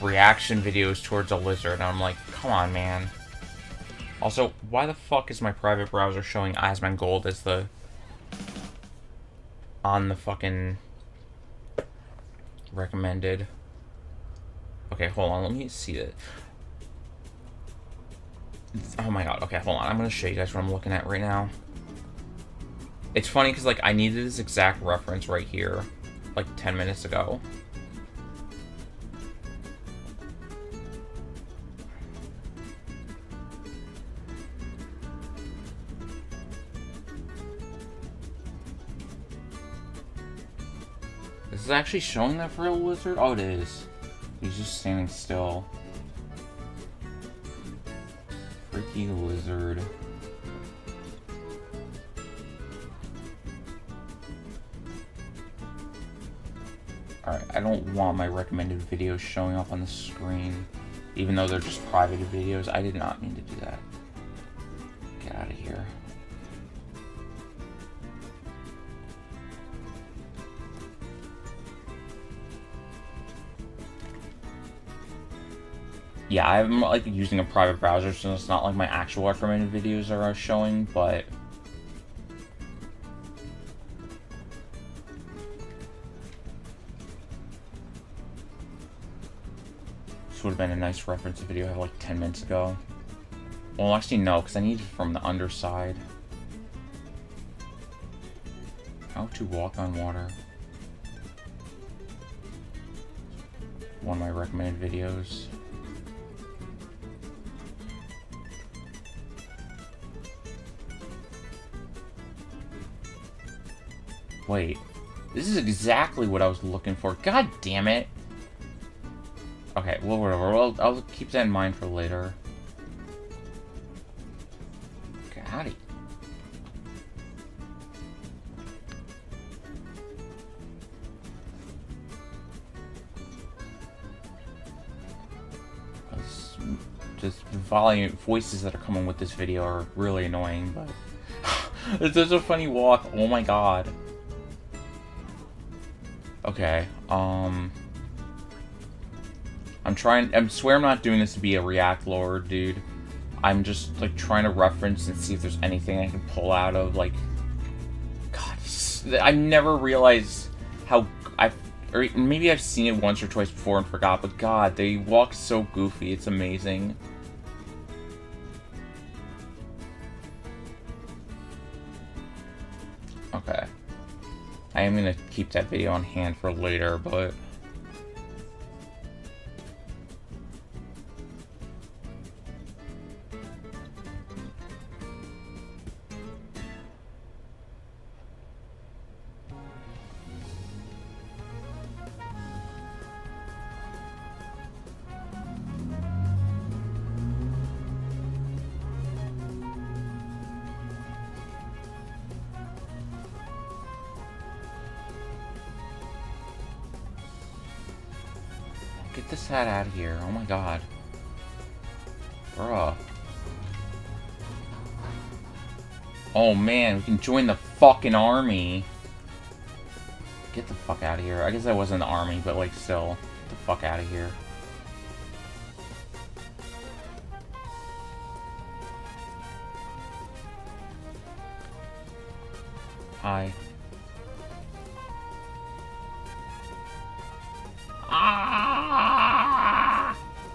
reaction videos towards a lizard. And I'm like, come on, man. Also, why the fuck is my private browser showing Asmongold as the... on the fucking... recommended? Okay, hold on. Let me see it. Oh my god, okay, hold on. I'm gonna show you guys what I'm looking at right now. It's funny because, like, I needed this exact reference right here, like, 10 minutes ago. Is it actually showing that for a lizard? Oh, it is. He's just standing still. Freaky lizard. Alright, I don't want my recommended videos showing up on the screen, even though they're just private videos. I did not mean to do that. Get out of here. Yeah, I'm like using a private browser, so it's not like my actual recommended videos are showing, but would have been a nice reference video I have like 10 minutes ago. Well, actually no, because I need it from the underside. How to walk on water. One of my recommended videos. Wait, this is exactly what I was looking for. God damn it. Okay, well, whatever. Well, I'll keep that in mind for later. Got it. Just volume voices that are coming with this video are really annoying, but it's such a funny walk. Oh my god. Okay, I swear I'm not doing this to be a React lord, dude. I'm just, like, trying to reference and see if there's anything I can pull out of, like... God, I never realized how... or maybe I've seen it once or twice before and forgot, but god, they walk so goofy, it's amazing. Okay. I am gonna keep that video on hand for later, but... Get this hat out of here. Oh my god. Bruh. Oh man, we can join the fucking army. Get the fuck out of here. I guess I was in the army, but like still. Get the fuck out of here. Hi.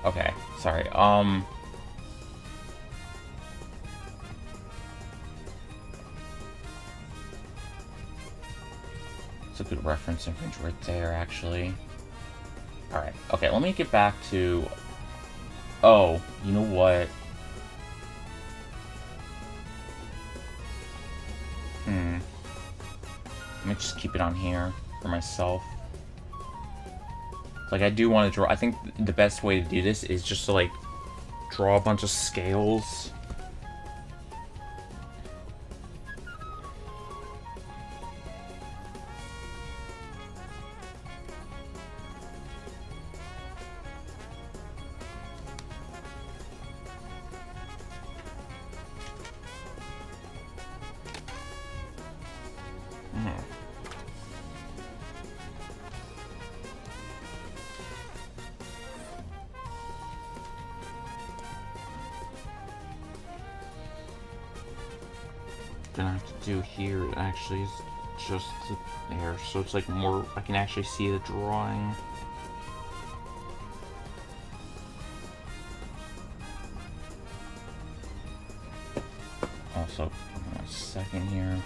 Okay, sorry, it's a good reference image right there, actually. Alright, okay, let me get back to... Oh, you know what? Let me just keep it on here for myself. Like, I do want to draw... I think the best way to do this is just to, like, draw a bunch of scales. Gonna have to do here actually is just there, so it's like more, I can actually see the drawing. Also, 1 second here.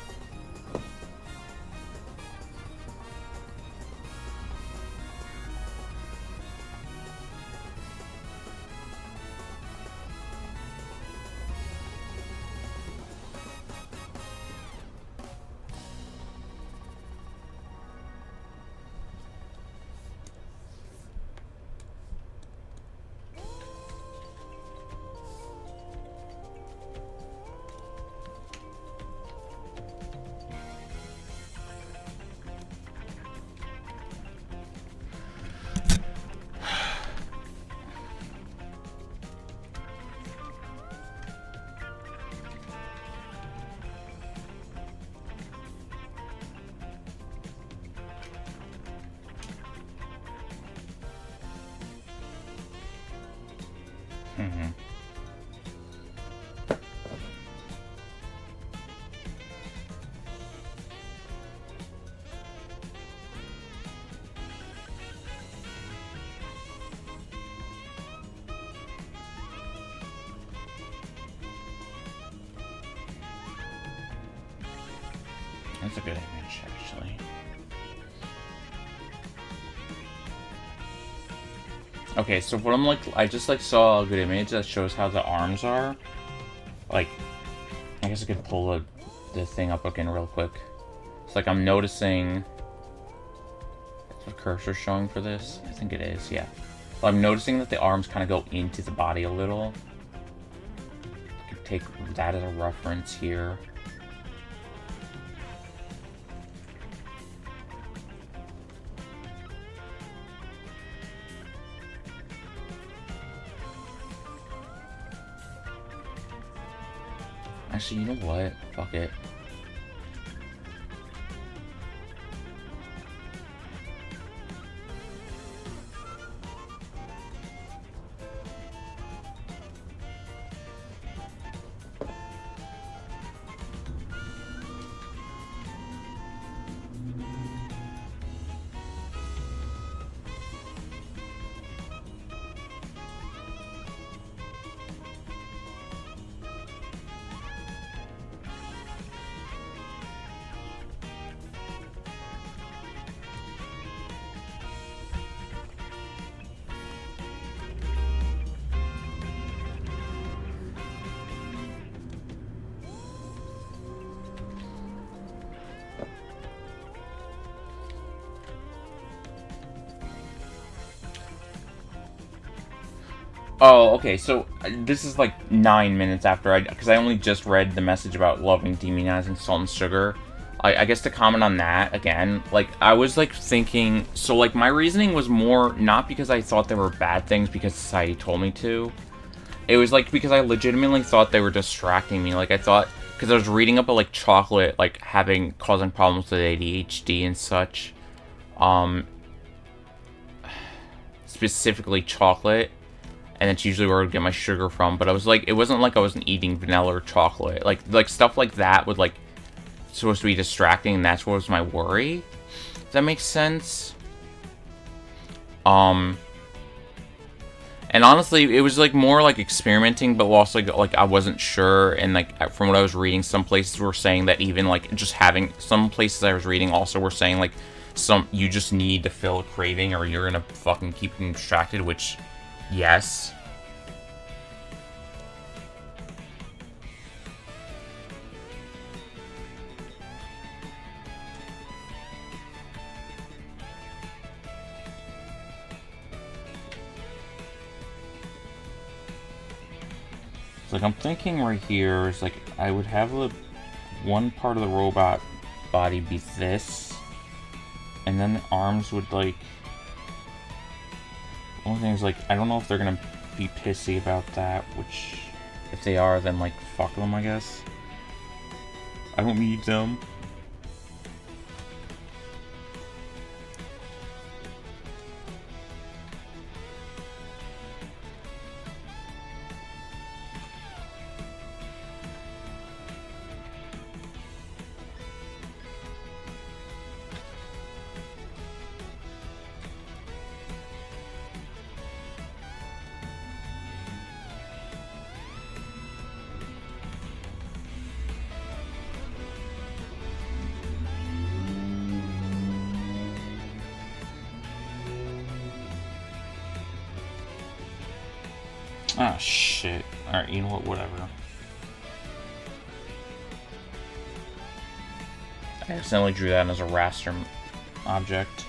That's a good image, actually. Okay, so what I'm like, I just like saw a good image that shows how the arms are. Like, I guess I could pull the thing up again real quick. It's like I'm noticing. Is the cursor showing for this? I think it is, yeah. Well, I'm noticing that the arms kind of go into the body a little. I could take that as a reference here. Actually, you know what? Fuck it. Oh, okay, so this is like 9 minutes after because I only just read the message about loving demonizing salt and sugar. I guess to comment on that again, like, I was like thinking, so like my reasoning was more not because I thought they were bad things because society told me to. It was like because I legitimately thought they were distracting me. Like, I thought, because I was reading up about like chocolate, like causing problems with ADHD and such. Specifically chocolate. And it's usually where I would get my sugar from. But I was like, it wasn't like I wasn't eating vanilla or chocolate. Like stuff like that would like supposed to be distracting, and that's what was my worry. Does that make sense? And honestly, it was like more like experimenting, but also like I wasn't sure. And like from what I was reading, some places were saying that even like just having, some places I was reading also were saying like you just need to fill a craving or you're gonna fucking keep getting distracted, which, yes. Like, I'm thinking right here is like I would have one part of the robot body be this, and then the arms would like. The only thing is like I don't know if they're gonna be pissy about that. Which, if they are, then like fuck them, I guess. I don't need them. Ah, shit. Alright, you know what? Whatever. I accidentally drew that as a raster object.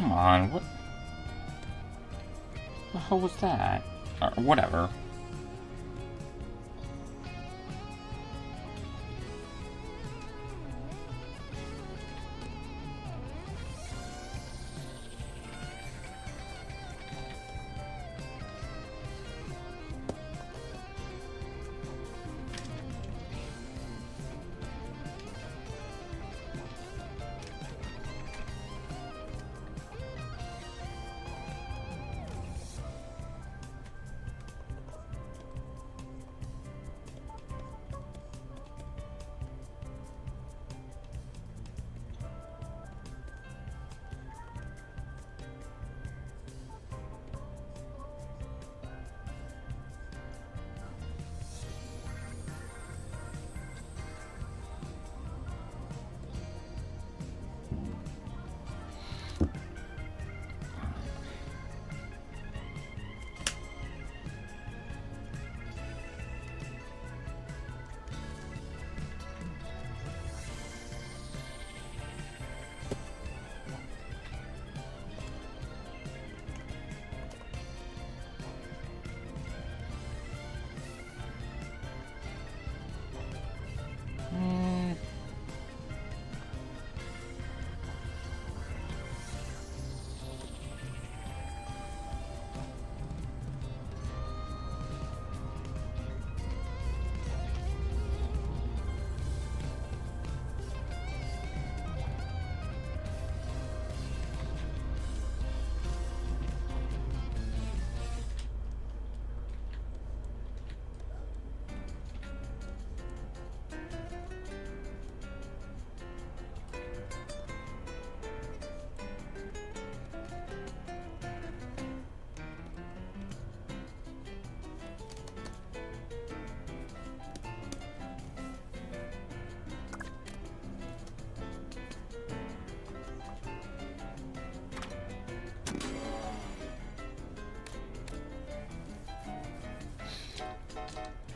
come on, what the hell was that? Or whatever.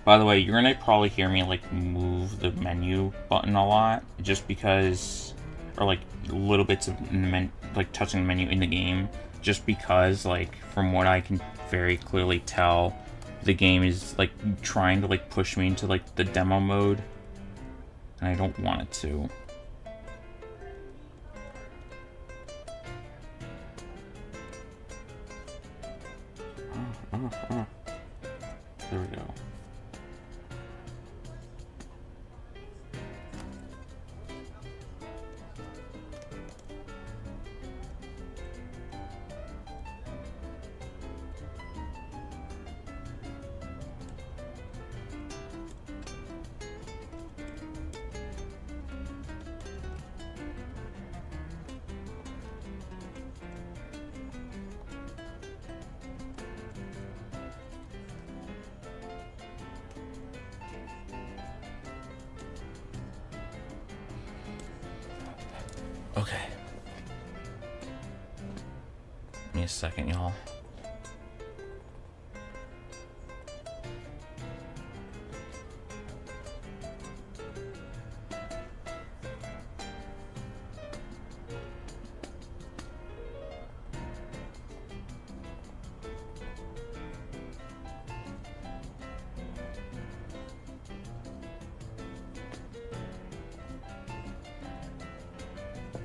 By the way, you're gonna probably hear me like move the menu button a lot, just because, or like little bits of like touching the menu in the game, just because like from what I can very clearly tell, the game is like trying to like push me into like the demo mode, and I don't want it to. There we go. Okay. Give me a second, y'all.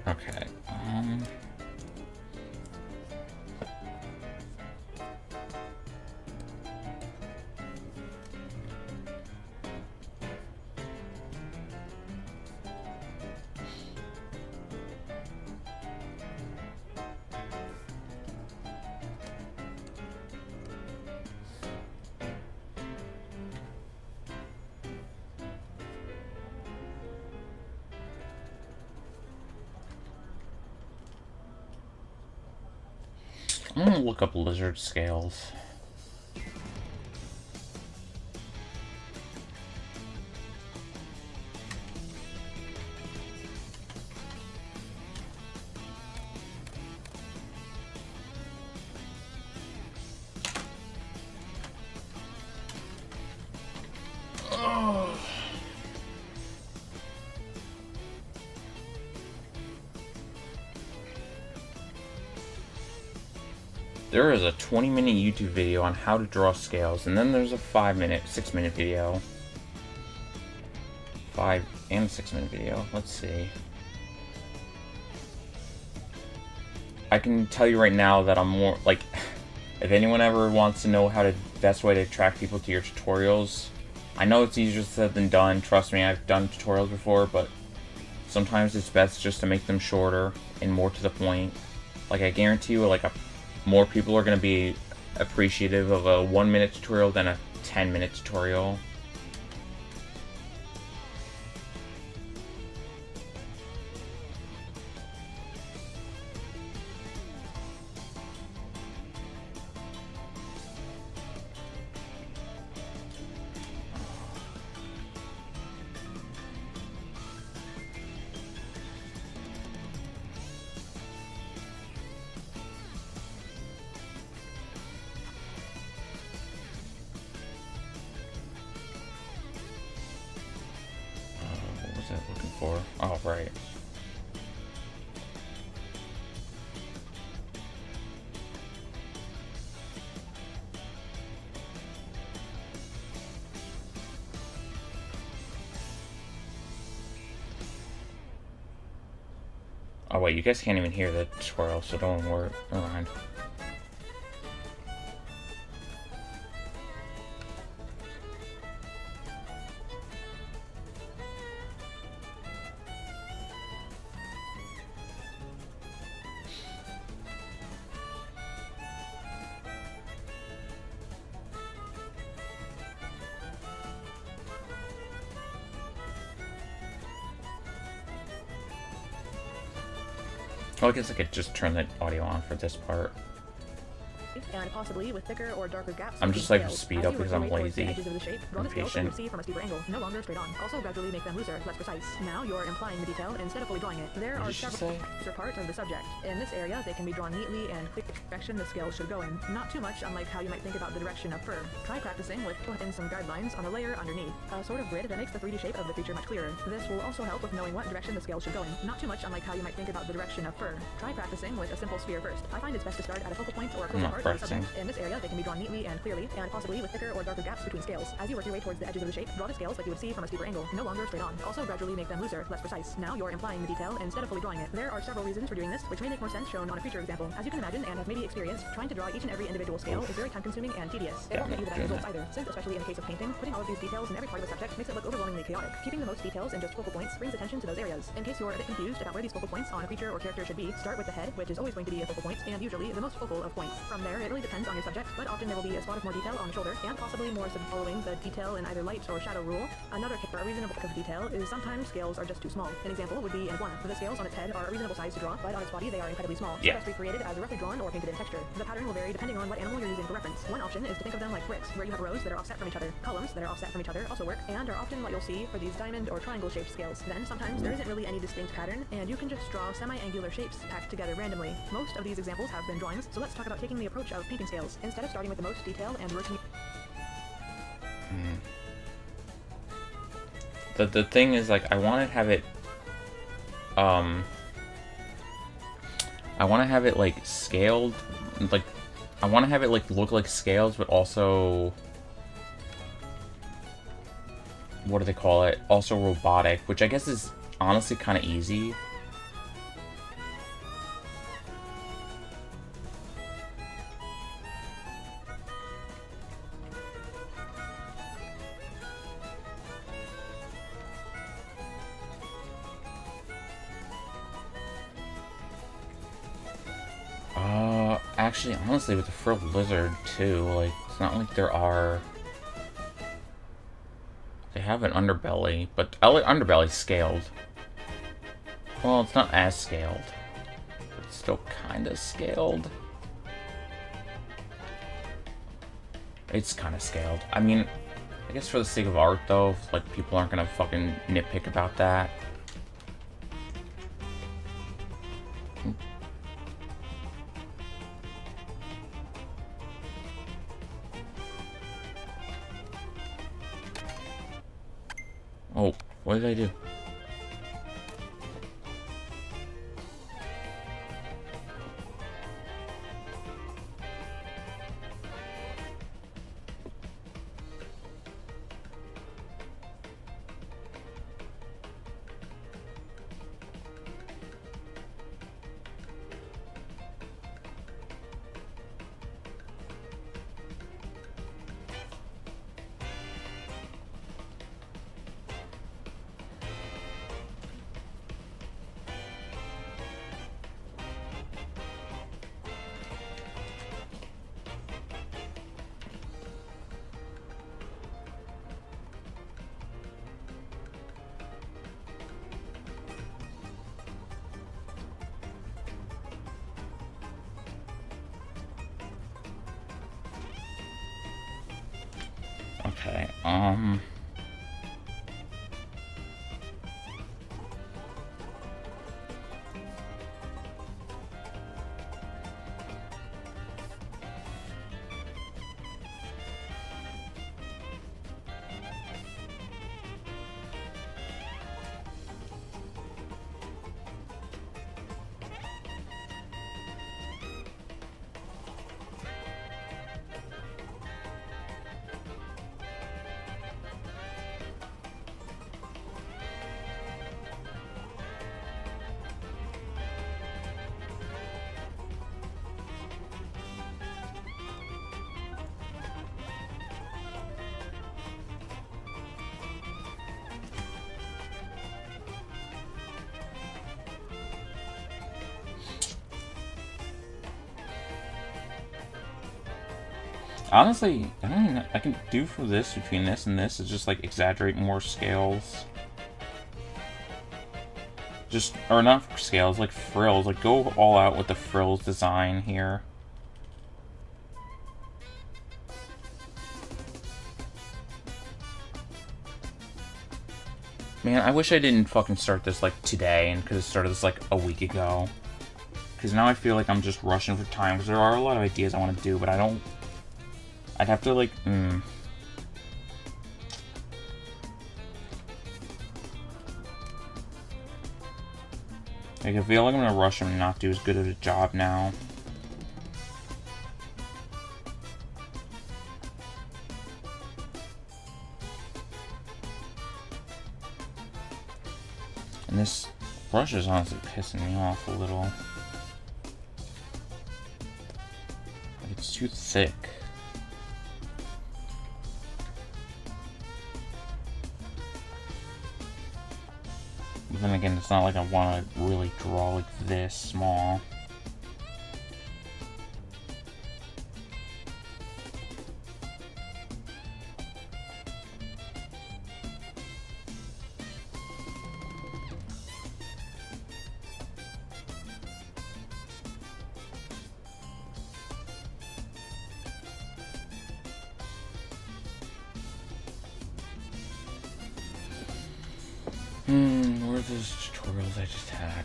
Okay. I'm gonna look up lizard scales. There is a 20-minute YouTube video on how to draw scales, and then there's a 5-minute, 6-minute video. 5 and 6-minute video. Let's see. I can tell you right now that I'm more, like, if anyone ever wants to know how to best way to attract people to your tutorials, I know it's easier said than done. Trust me, I've done tutorials before, but sometimes it's best just to make them shorter and more to the point. Like, I guarantee you, like, more people are going to be appreciative of a 1-minute tutorial than a 10-minute tutorial. Looking for? Oh, right. Oh wait, you guys can't even hear the tutorial, so don't worry. Never mind. Well, I guess I could just turn the audio on for this part. And possibly with thicker or darker gaps. I'm just like speed up because I'm lazy. Impatient. From a steeper angle, no longer straight on. Also gradually make them looser, less precise. Now you're implying the detail instead of fully drawing it. There are several parts of the subject. In this area, they can be drawn neatly and clear direction the scale should go in. Not too much unlike how you might think about the direction of fur. Try practicing with putting some guidelines on a layer underneath. A sort of grid that makes the 3D shape of the feature much clearer. This will also help with knowing what direction the scale should go in. Not too much unlike how you might think about the direction of fur. Try practicing with a simple sphere first. I find it's best to start at a focal point or a closer part of the subject. In this area, they can be drawn neatly and clearly, and possibly with thicker or darker gaps between scales. As you work your way towards the edges of the shape, draw the scales like you would see from a steeper angle, no longer straight on. Also gradually make them looser, less precise. Now you're implying the detail instead of fully drawing it. There are several reasons for doing this, which may make more sense shown on a creature example. As you can imagine and have maybe experienced, trying to draw each and every individual scale is very time-consuming and tedious. It won't get you the best results either, since especially in the case of painting, putting all of these details in every part of the subject makes it look overwhelmingly chaotic. Keeping the most details in just focal points brings attention to those areas. In case you're a bit confused about where these focal points on a creature or character should be, start with the head, which is always going to be a focal point, and usually the most focal of points. From there, it really depends on your subject, but often there will be a spot of more detail on the shoulder, and possibly more following the detail in either light or shadow rule. Another case for a reasonable of detail is sometimes scales are just too small. An example would be an iguana. The scales on its head are a reasonable size to draw, but on its body they are incredibly small. Yeah. Best recreated as a roughly drawn or painted in texture. The pattern will vary depending on what animal you're using for reference. One option is to think of them like bricks, where you have rows that are offset from each other. Columns that are offset from each other also work, and are often what you'll see for these diamond or triangle shaped scales. Then sometimes there isn't really any distinct pattern, and you can just draw semi-angular shapes packed together randomly. Most of these examples have been drawings, so let's talk about taking the approach of painting scales. Instead of starting with the most detail and working The thing is, like, I want to have it, like, scaled, like, I want to have it, like, look like scales, but also, what do they call it? Also robotic, which I guess is honestly kind of easy. Actually, honestly, with the frilled lizard, too, like, it's not like there are... They have an underbelly, but underbelly's scaled. Well, it's not as scaled. But it's still kind of scaled. It's kind of scaled. I mean, I guess for the sake of art, though, like, people aren't gonna fucking nitpick about that. Oh, what did I do? Okay, honestly, I don't even know, I can do for this, between this and this, is just like exaggerate more scales. Just, or not scales, like frills. Like go all out with the frills design here. Man, I wish I didn't fucking start this like today and could have started this like a week ago. Because now I feel like I'm just rushing for time, because there are a lot of ideas I want to do, but I don't... I'd have to like... Like, I feel like I'm gonna rush him and not do as good of a job now. And this brush is honestly pissing me off a little. Like, it's too thick. But then again, it's not like I want to really draw like this small. Where are those tutorials I just had?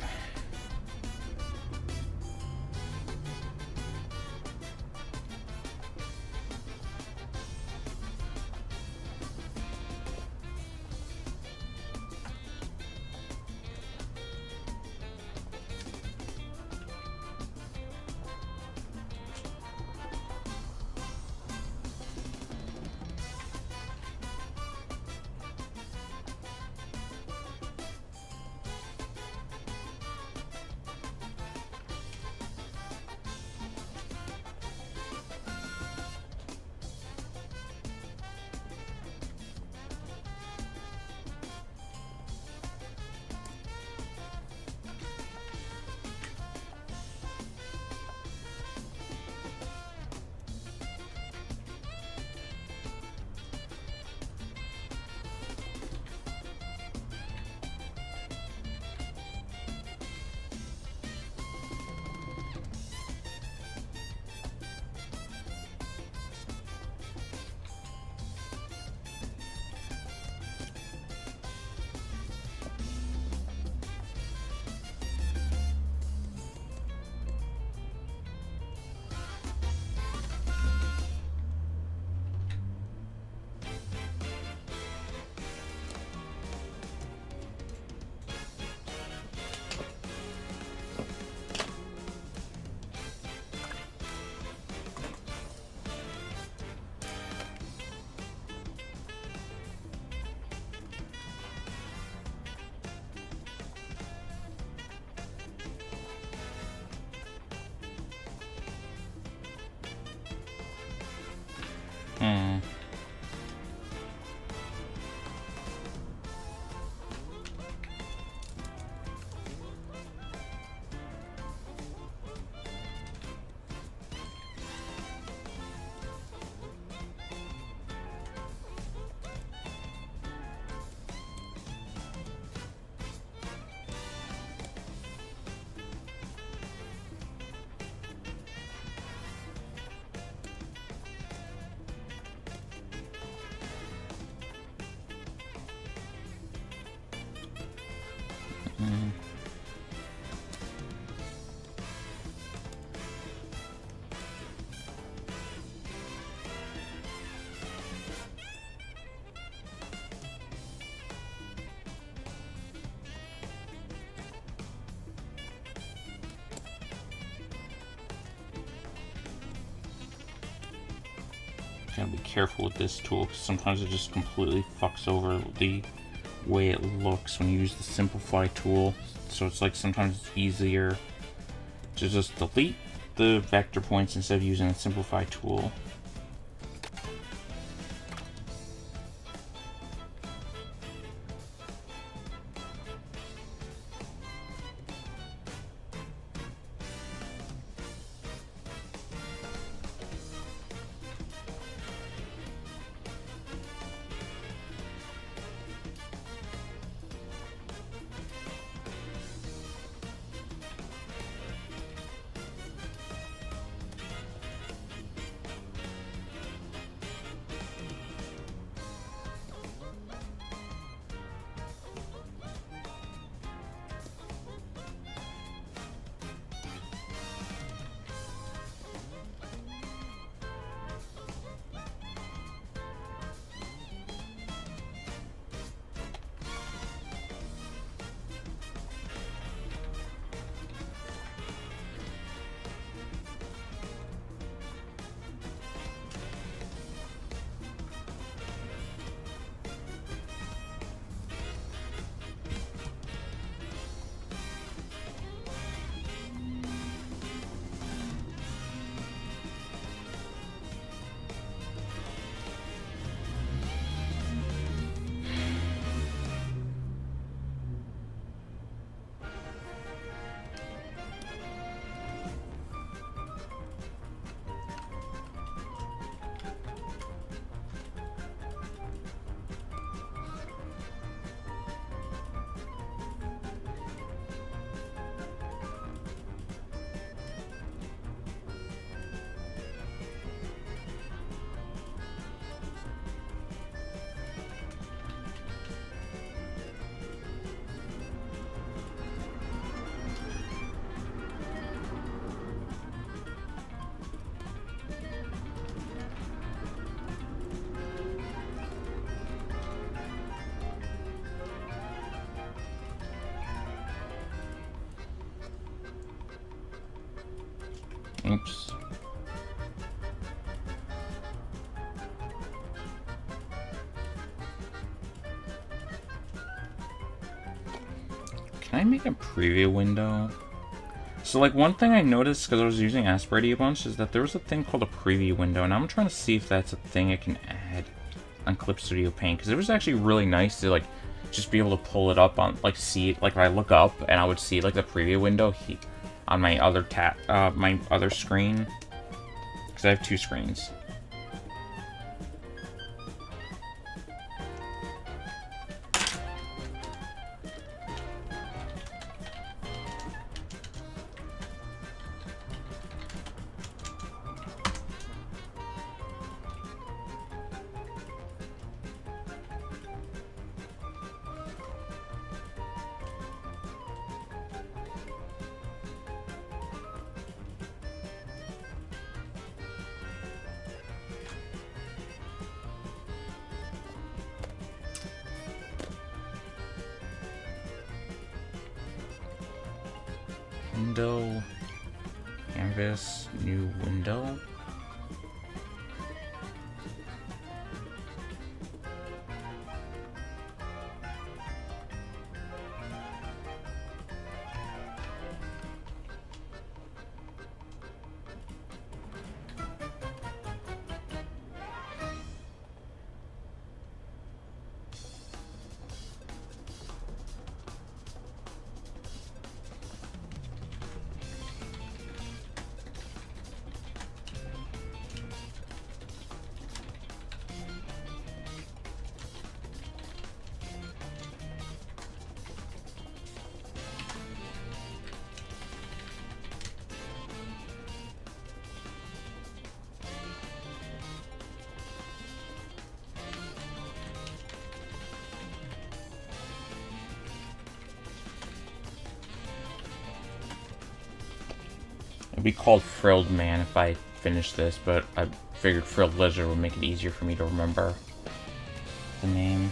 gotta be careful with this tool because sometimes it just completely fucks over the way it looks when you use the simplify tool. So it's like sometimes it's easier to just delete the vector points instead of using the simplify tool. Oops. Can I make a preview window? So like one thing I noticed because I was using Aspirity a bunch is that there was a thing called a preview window, and I'm trying to see if that's a thing I can add on Clip Studio Paint, because it was actually really nice to like just be able to pull it up on, like, see it, like when I look up and I would see like the preview window on my other my other screen, because I have two screens. Window, canvas, new window. It'd be called Frilled Man if I finished this, but I figured Frilled Lizard would make it easier for me to remember the name.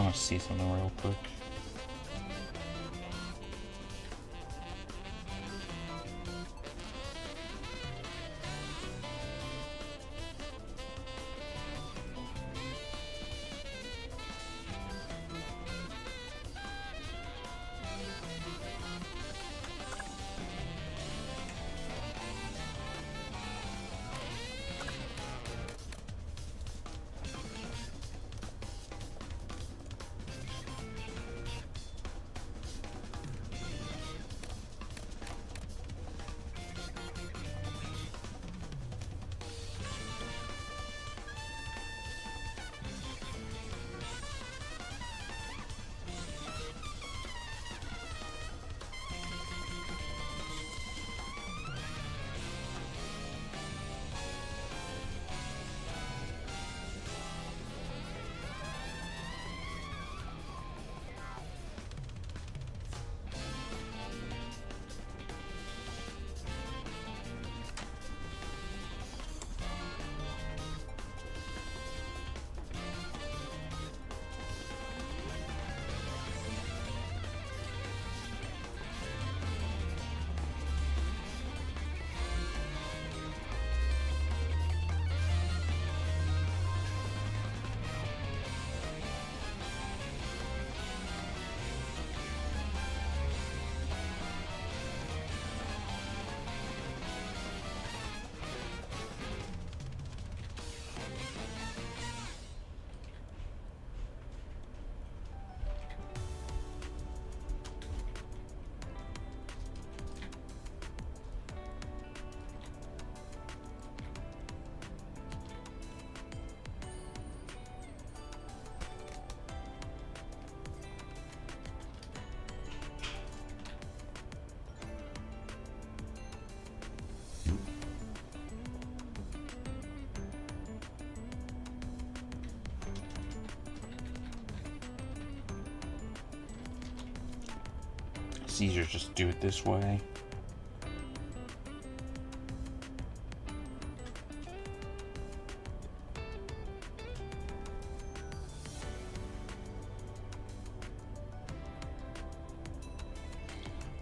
want to see something real quick. It's easier to just do it this way.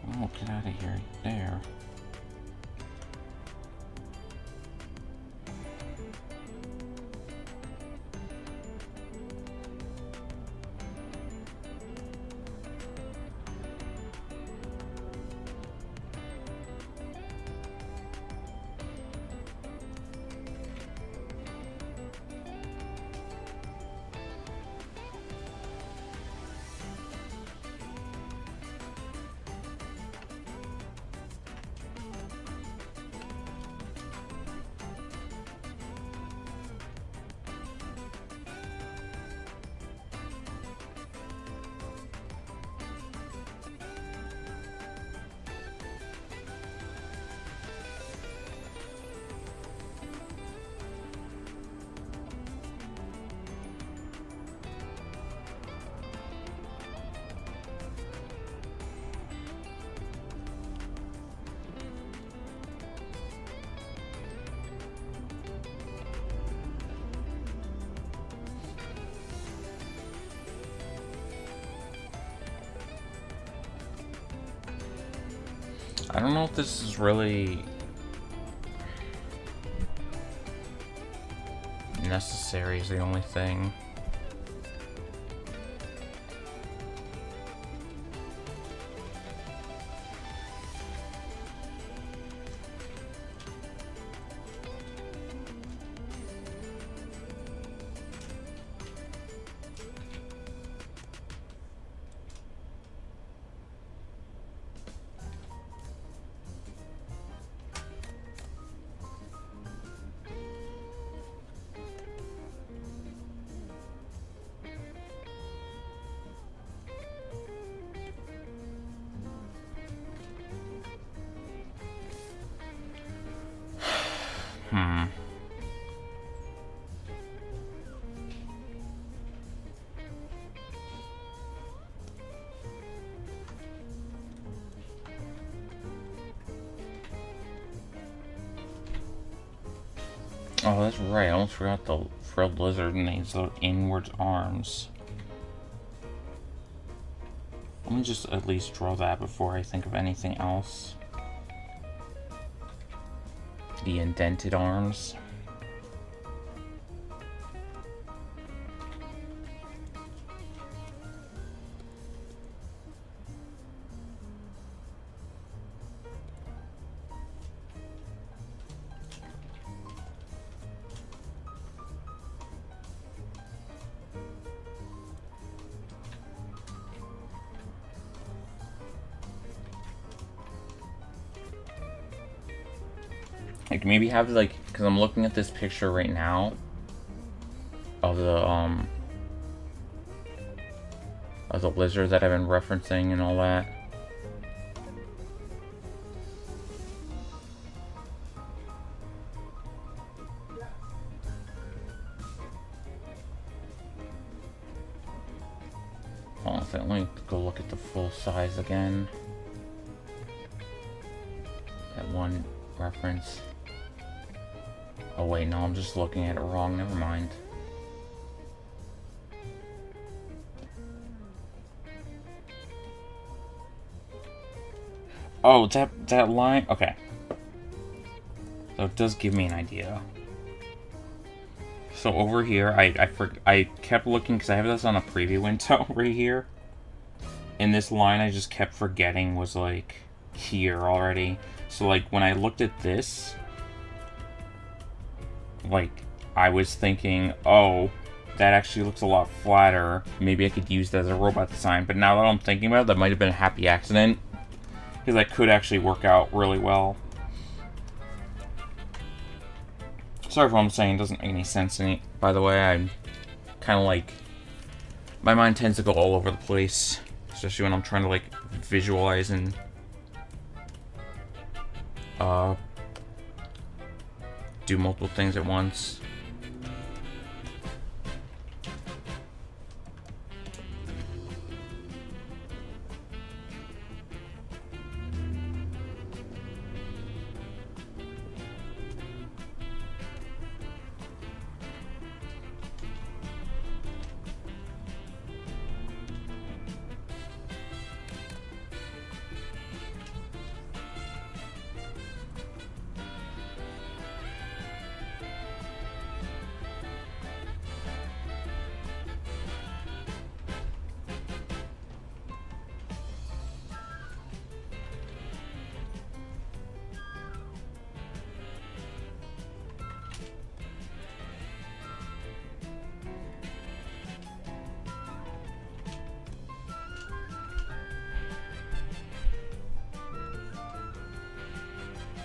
Oh, get out of here. There. I don't know if this is really necessary is the only thing. Oh, that's right. I almost forgot the frilled lizard needs those inwards arms. Let me just at least draw that before I think of anything else. The indented arms. Like maybe have like, because I'm looking at this picture right now of the lizard that I've been referencing and all that. Hold on a second, let me go look at the full size again. That one reference. Oh wait, no, I'm just looking at it wrong, never mind. Oh, that line, okay. So it does give me an idea. So over here, I kept looking, because I have this on a preview window right here. And this line I just kept forgetting was like here already. So like when I looked at this, like I was thinking, oh, that actually looks a lot flatter. Maybe I could use that as a robot design. But now that I'm thinking about it, that might have been a happy accident. Because that could actually work out really well. Sorry for what I'm saying, it doesn't make any sense to me. By the way, I'm kind of like, my mind tends to go all over the place. Especially when I'm trying to like visualize and do multiple things at once.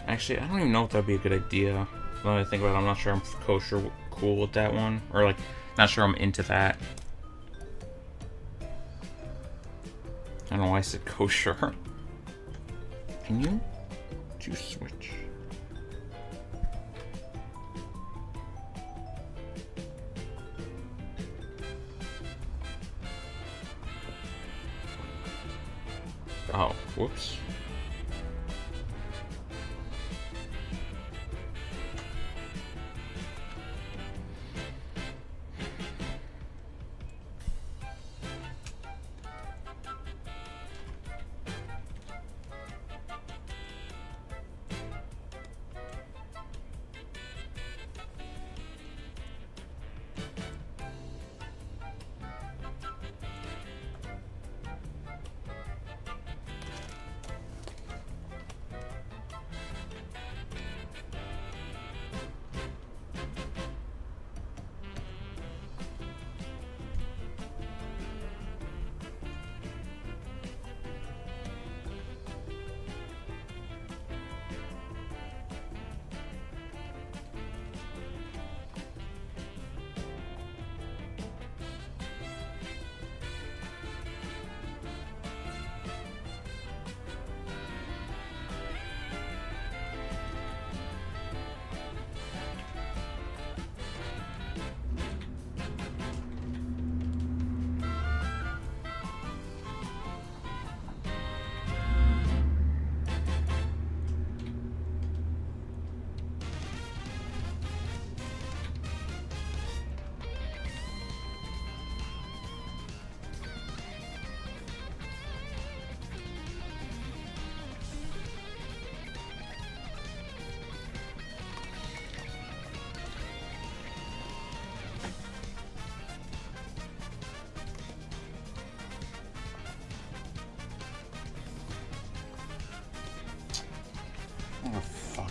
Actually, I don't even know if that'd be a good idea. Now that I think about it, I'm not sure I'm cool with that one. Or, like, not sure I'm into that. I don't know why I said kosher. Can you? Do switch? Oh, whoops.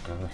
fucker.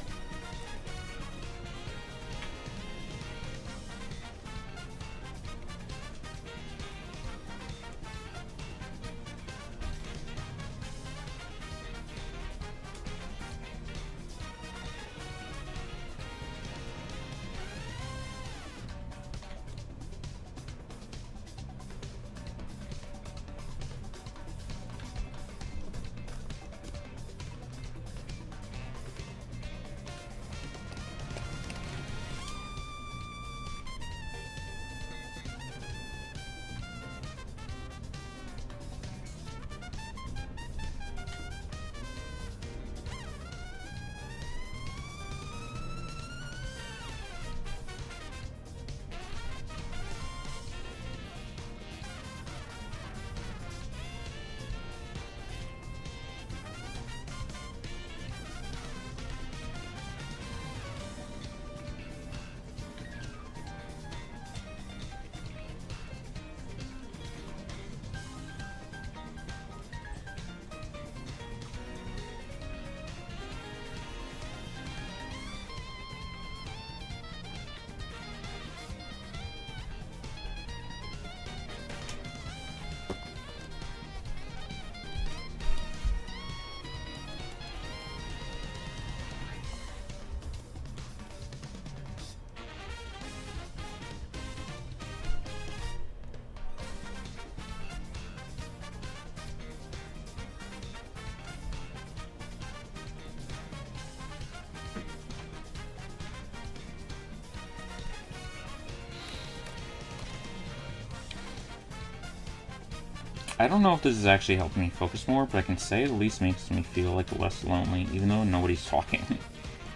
I don't know if this is actually helping me focus more, but I can say it at least makes me feel like less lonely, even though nobody's talking.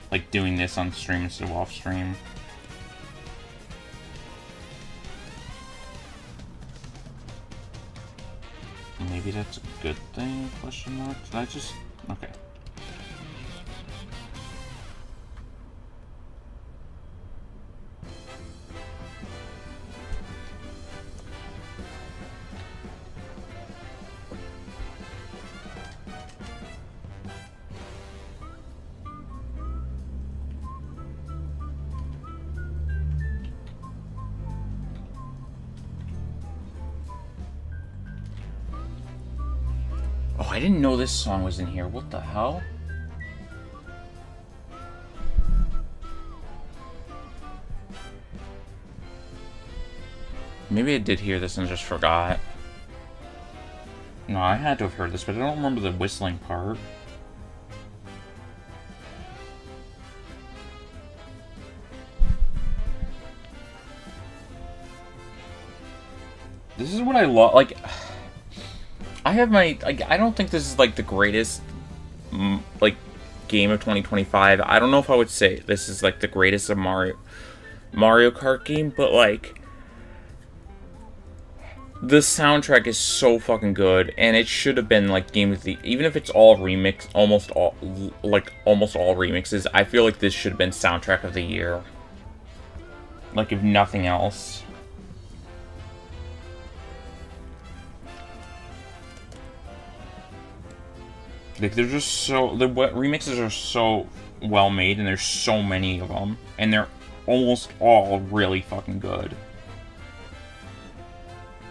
Like doing this on stream instead of off stream. Maybe that's a good thing, question mark? Did I just... okay. I didn't know this song was in here. What the hell? Maybe I did hear this and just forgot. No, I had to have heard this, but I don't remember the whistling part. This is what I love. Like... I have my, like, I don't think this is, like, the greatest, like, game of 2025. I don't know if I would say this is, like, the greatest of Mario Kart game, but, like, the soundtrack is so fucking good, and it should have been, like, game of the, even if it's all remix, almost all remixes, I feel like this should have been soundtrack of the year. Like, if nothing else. Like, they're just so... the remixes are so well made, and there's so many of them. And they're almost all really fucking good.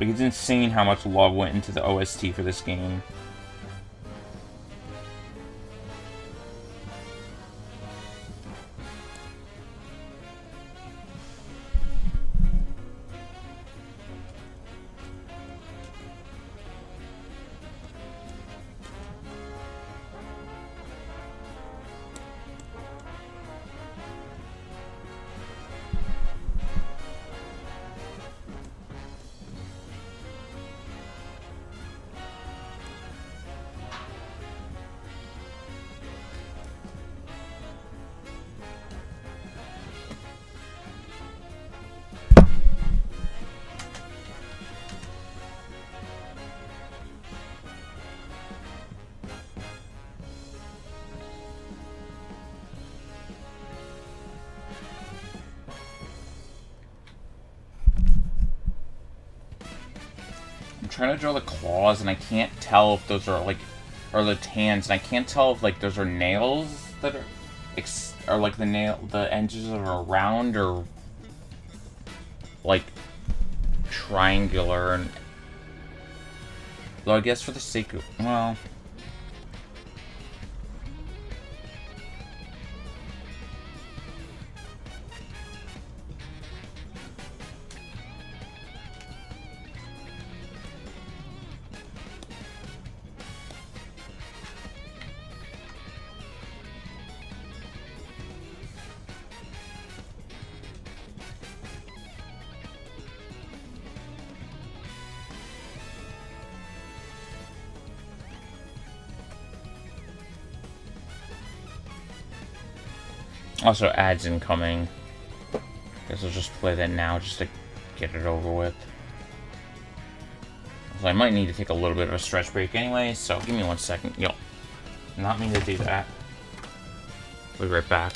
Like, it's insane how much love went into the OST for this game. Trying to draw the claws, and I can't tell if those are, like, or the hands, and I can't tell if, like, those are nails that are, or like the edges are round or like triangular, and though I guess for the sake of, well, also ads incoming. Guess I'll just play that now just to get it over with. So I might need to take a little bit of a stretch break anyway, so give me 1 second. Yo, not mean to do that. We'll be right back.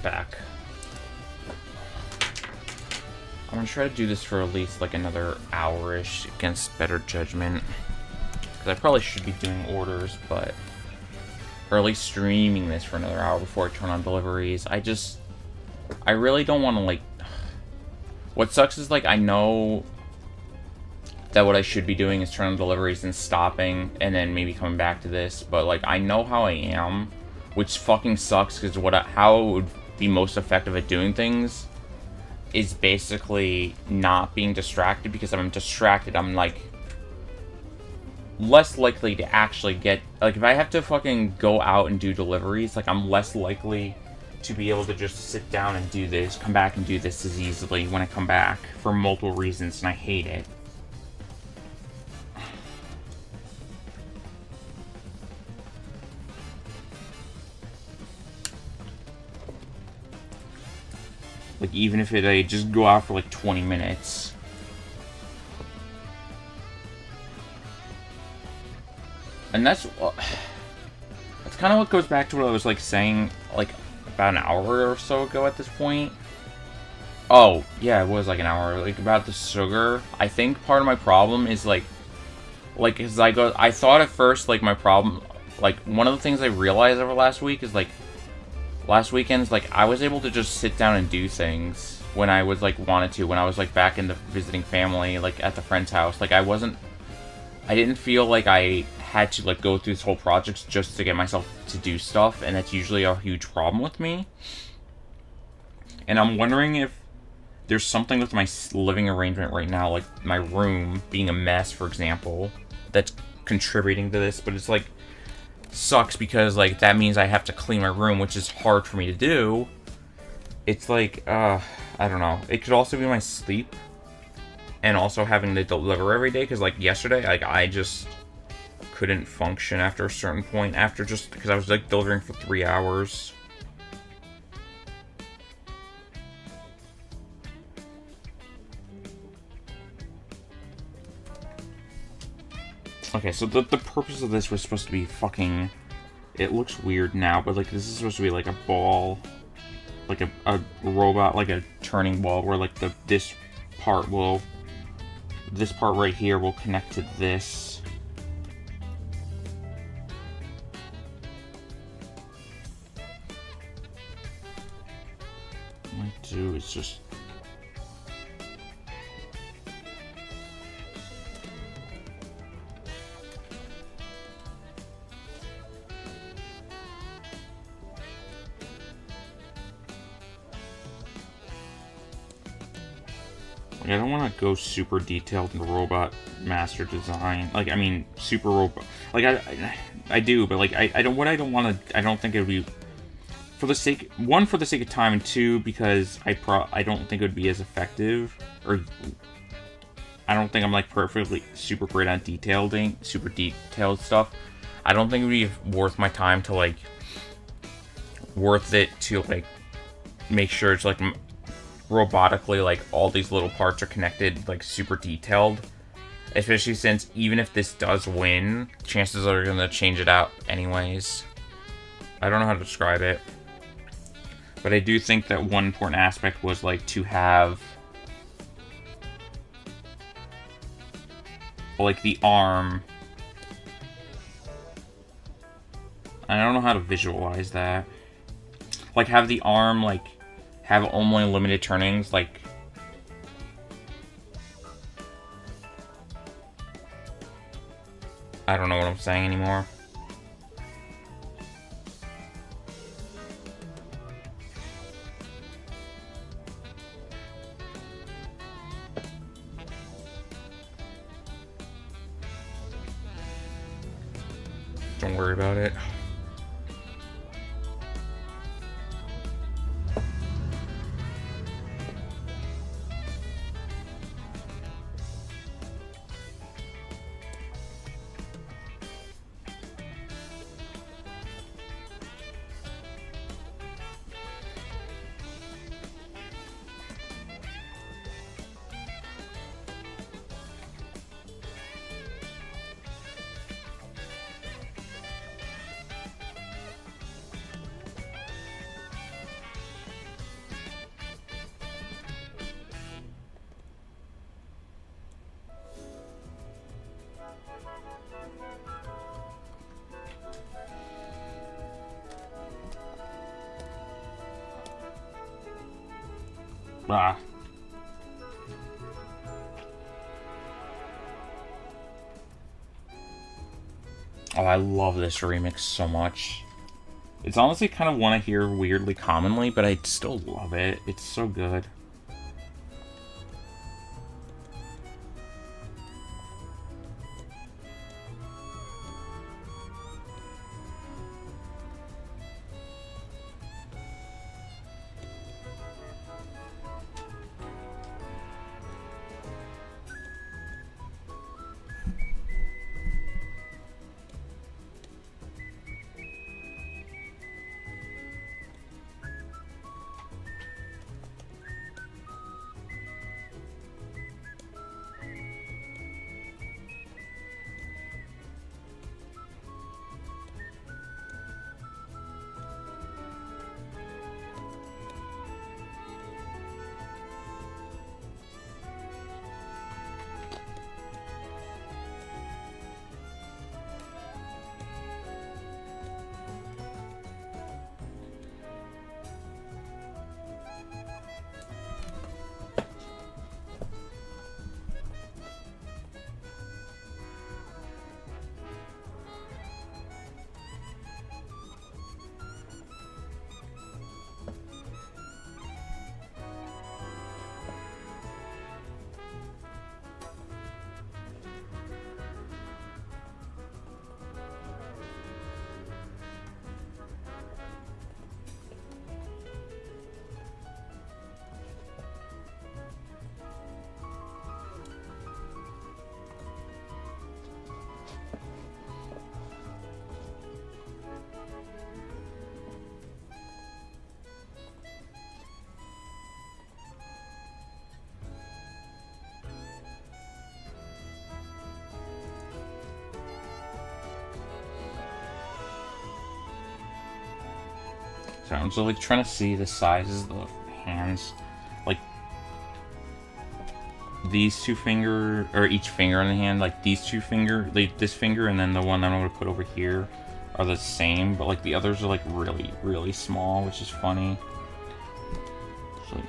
back. I'm gonna try to do this for at least like another hour-ish against better judgment. Because I probably should be doing orders, but... Or at least streaming this for another hour before I turn on deliveries. I really don't want to, like... What sucks is, like, I know that what I should be doing is turning on deliveries and stopping, and then maybe coming back to this. But, like, I know how I am, which fucking sucks, because how it would be most effective at doing things is basically not being distracted, because if I'm distracted, I'm, like, less likely to actually get... Like, if I have to fucking go out and do deliveries, like, I'm less likely to be able to just sit down and do this, come back and do this as easily when I come back, for multiple reasons, and I hate it. Like, even if I just go out for, like, 20 minutes. And that's kind of what goes back to what I was, like, saying, like, about an hour or so ago at this point. Oh, yeah, it was, like, an hour. Like, about the sugar. I think part of my problem is, like, as I thought at first, like, my problem, like, one of the things I realized over last week is, like, last weekends, like, I was able to just sit down and do things when I was, like, wanted to. When I was, like, back in the visiting family, like, at the friend's house. Like, I didn't feel like I had to, like, go through this whole project just to get myself to do stuff. And that's usually a huge problem with me. And I'm wondering if there's something with my living arrangement right now, like my room being a mess, for example, that's contributing to this. But it's, like, sucks because, like, that means I have to clean my room, which is hard for me to do. It's like, I don't know. It could also be my sleep and also having to deliver every day, because, like, yesterday, like, I just couldn't function after a certain point, because I was, like, delivering for 3 hours. Okay, so the purpose of this was supposed to be fucking... It looks weird now, but, like, this is supposed to be, like, a ball. Like, a robot, like a turning ball, where, like, this part right here will connect to this. What I might do is just... Like, I don't want to go super detailed in the robot master design. Like, I mean, super robot. Like, I do, but, like, I don't think it would be, for the sake of time, and two, because I don't think it would be as effective, or I don't think I'm, like, perfectly super great on super detailed stuff. I don't think it would be worth my time to, like, worth it to, like, make sure it's, like, robotically, like, all these little parts are connected, like, super detailed. Especially since, even if this does win, chances are gonna change it out anyways. I don't know how to describe it. But I do think that one important aspect was, like, to have, like, the arm. I don't know how to visualize that. Like, have the arm, like, have only limited turnings, like... I don't know what I'm saying anymore. Don't worry about it. Ah. Oh, I love this remix so much. It's honestly kind of one I hear weirdly commonly, but I still love it. It's so good. So I'm just like trying to see the sizes of the hands. Like these two finger, or each finger on the hand, like these two finger, like this finger and then the one that I'm going to put over here are the same, but like the others are like really, really small, which is funny. So,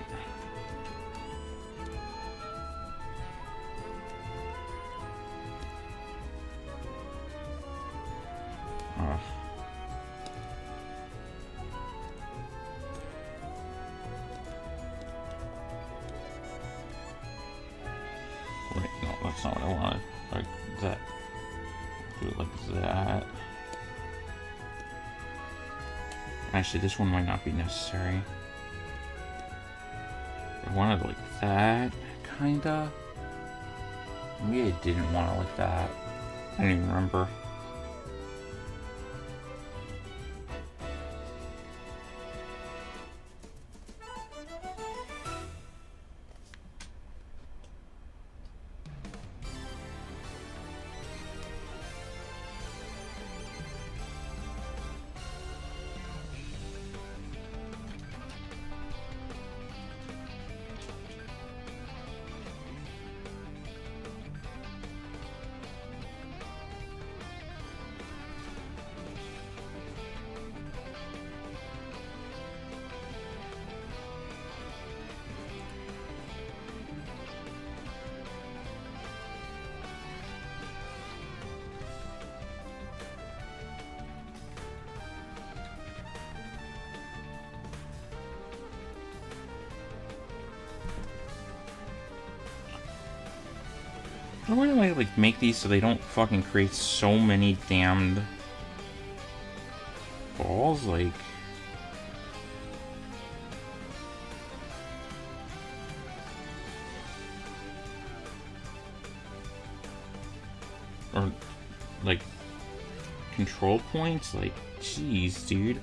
wait, no, that's not what I wanted. Like that. Do it like that. Actually, this one might not be necessary. I wanted it like that, kinda. Maybe I didn't want it like that. I don't even remember. Why do I like make these so they don't fucking create so many damned balls? Like, or like control points? Like, jeez, dude.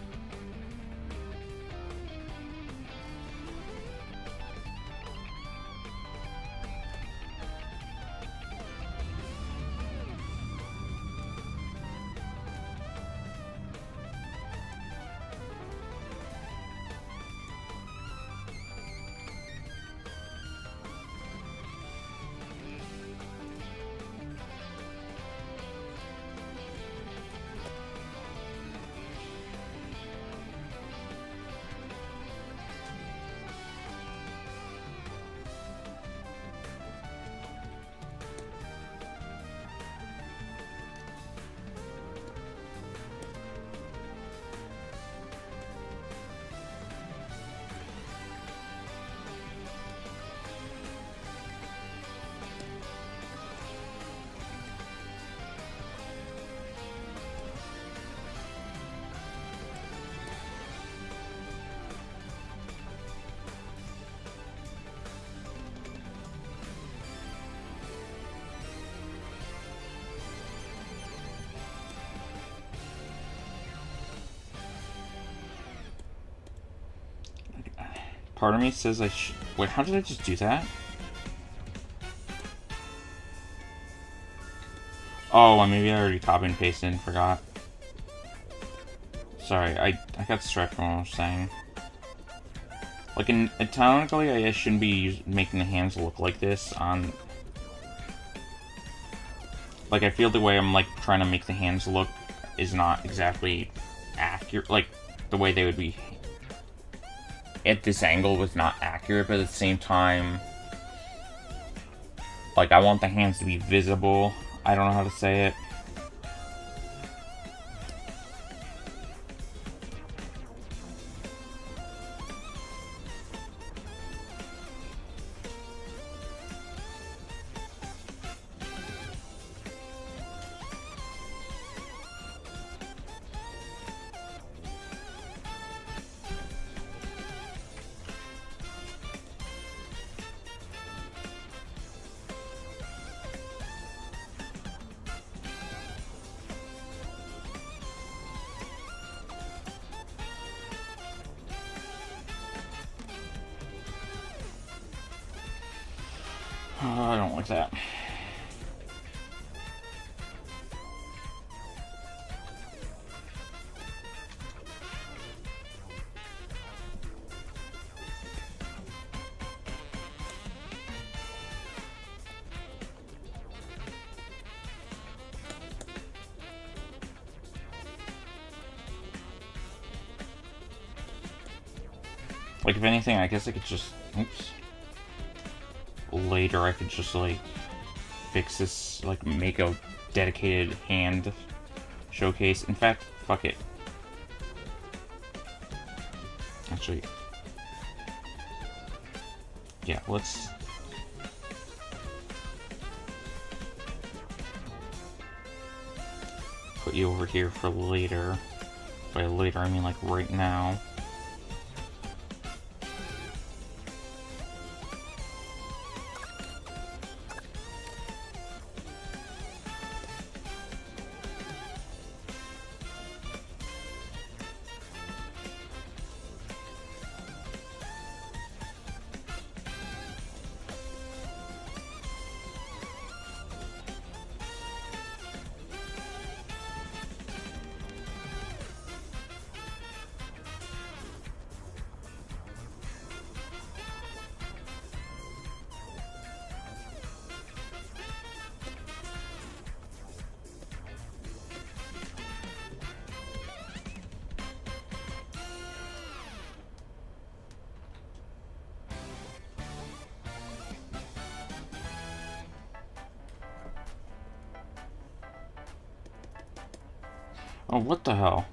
part of me says I should... Wait, how did I just do that? Oh, maybe I already copied and pasted and forgot. Sorry, I got distracted from what I was saying. Like, technically, I shouldn't be making the hands look like this on... Like, I feel the way I'm, like, trying to make the hands look is not exactly accurate. Like, the way they would be at this angle was not accurate, but at the same time, like, I want the hands to be visible. I don't know how to say it. I don't like that. Like, if anything, I guess I could just... Oops. Later I could just, like, fix this, like, make a dedicated hand showcase. In fact, fuck it. Actually, yeah, let's... put you over here for later. By later, I mean, like, right now. Oh, what the hell?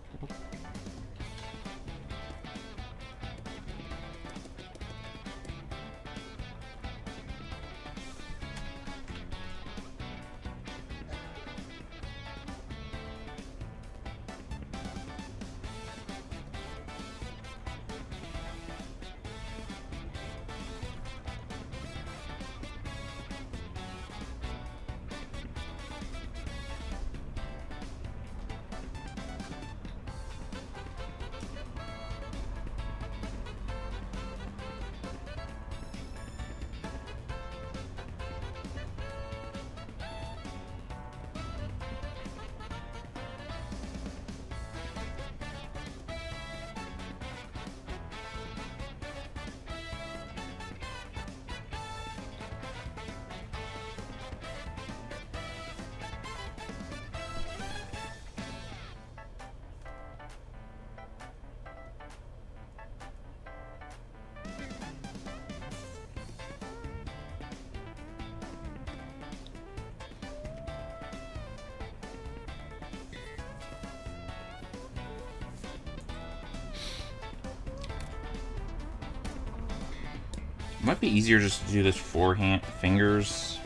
Might be easier just to do this 4 fingers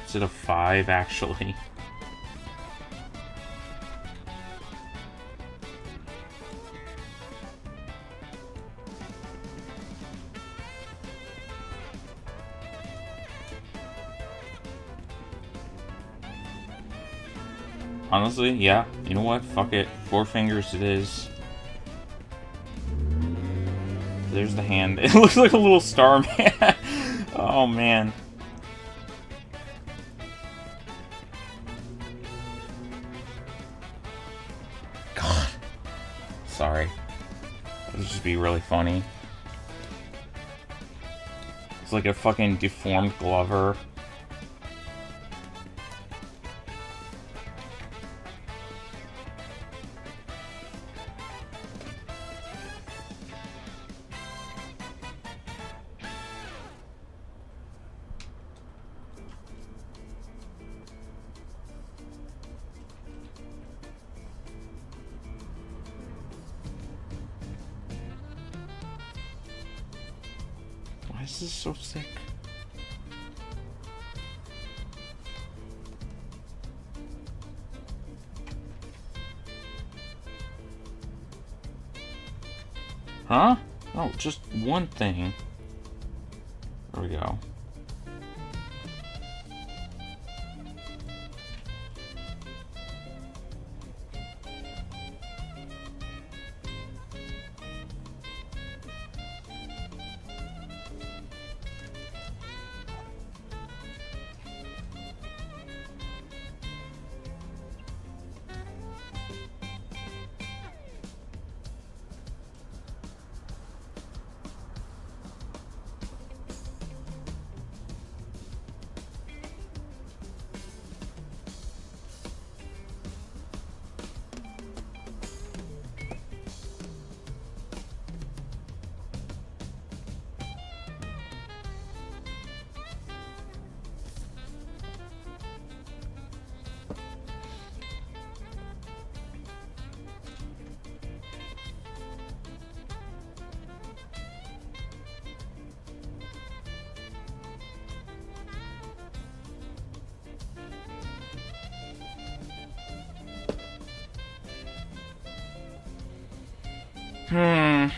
instead of 5, actually. Honestly, yeah. You know what? Fuck it. 4 fingers it is. There's the hand. It looks like a little star man. Oh, man. God. Sorry. It would just be really funny. It's like a fucking deformed Glover. Why is this so sick? Huh? Oh, just one thing. There we go. Hmm.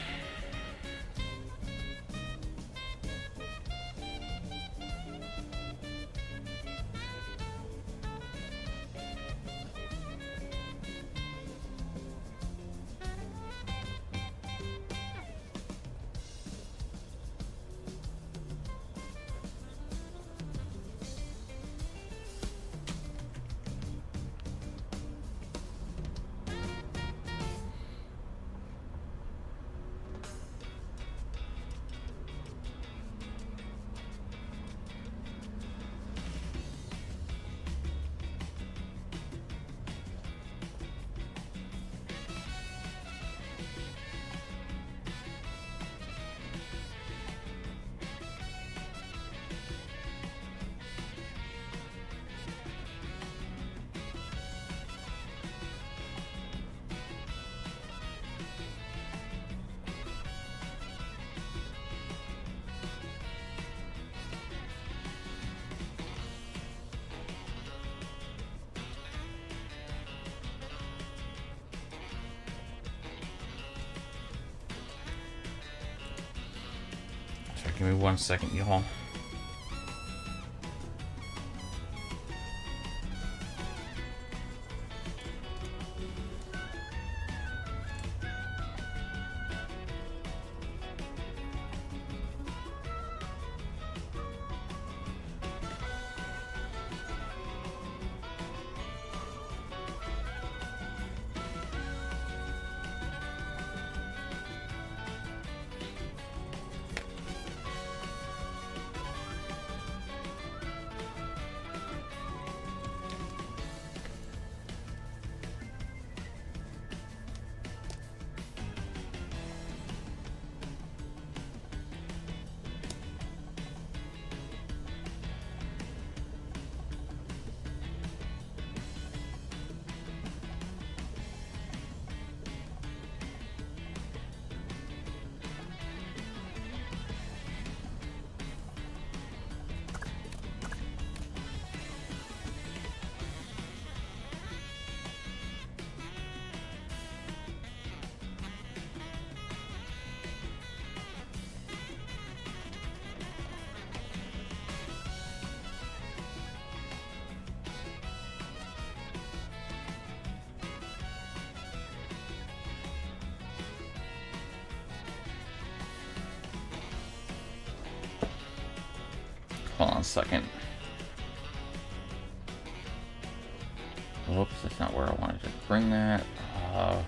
Give me 1 second, y'all. Hold on a second. Whoops, that's not where I wanted to bring that. I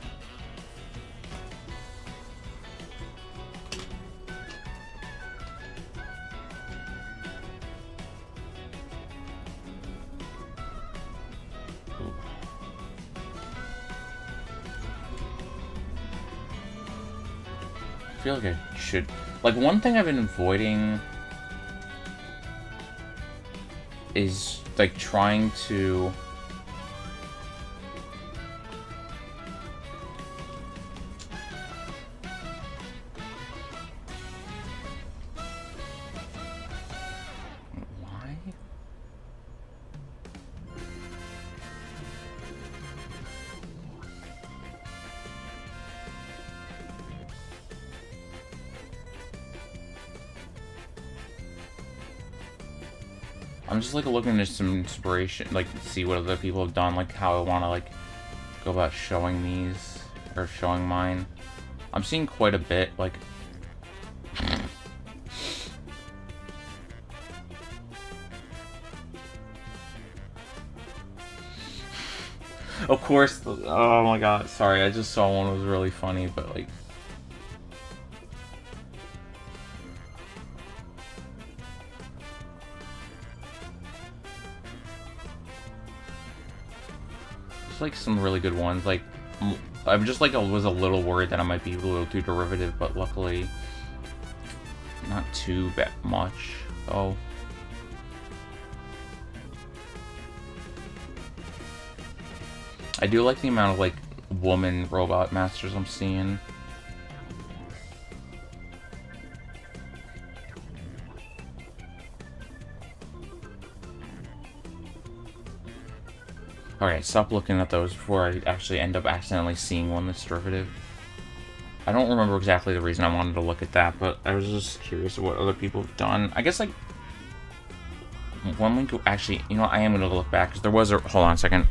feel like I should... Like, one thing I've been avoiding is, like, trying to... Why? I'm just, like, looking at some inspiration, like, see what other people have done, like, how I want to, like, go about showing these, or showing mine. I'm seeing quite a bit, like... Of course, oh my god, sorry, I just saw one that was really funny, but, like... Like some really good ones. Like, I'm just like was a little worried that I might be a little too derivative, but luckily not too much. Oh, I do like the amount of like woman robot masters I'm seeing. Alright, stop looking at those before I actually end up accidentally seeing one that's derivative. I don't remember exactly the reason I wanted to look at that, but I was just curious of what other people have done. I guess, like, one link... Actually, you know what? I am going to look back, because there was a... Hold on a second.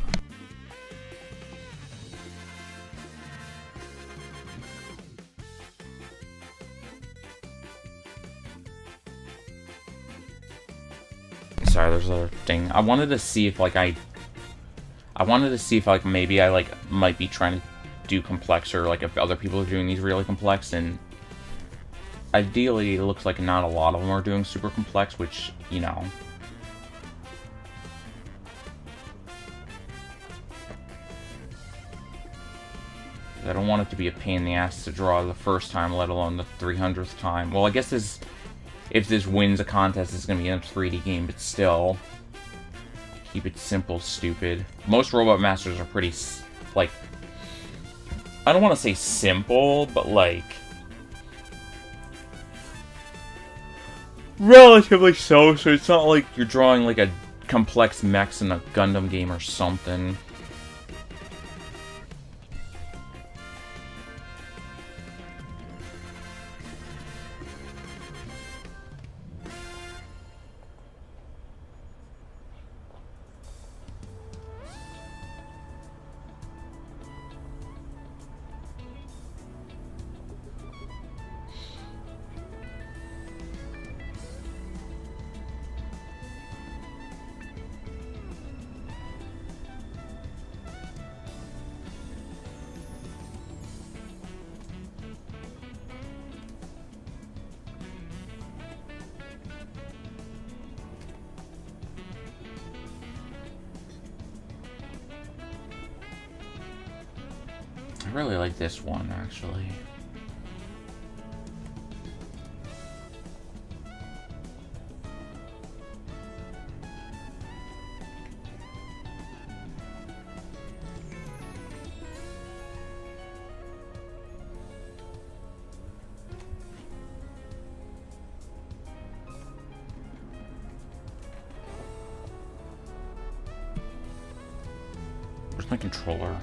Sorry, there's a thing. I wanted to see if, like, like, maybe I, like, might be trying to do complex, or, like, if other people are doing these really complex, and ideally, it looks like not a lot of them are doing super complex, which, you know. I don't want it to be a pain in the ass to draw the first time, let alone the 300th time. Well, I guess this, if this wins a contest, it's going to be in a 3D game, but still... Keep it simple, stupid. Most Robot Masters are pretty, like... I don't want to say simple, but, like... relatively so it's not like you're drawing, like, a complex mechs in a Gundam game or something. I really like this one, actually. Where's my controller?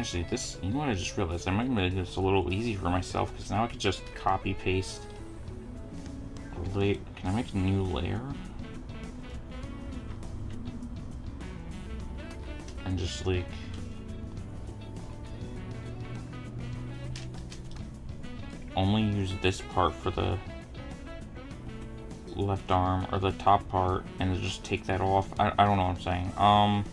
Actually, this, you know what I just realized? I might make this a little easy for myself, because now I can just copy paste. Can I make a new layer? And just like only use this part for the left arm, or the top part, and just take that off. I don't know what I'm saying.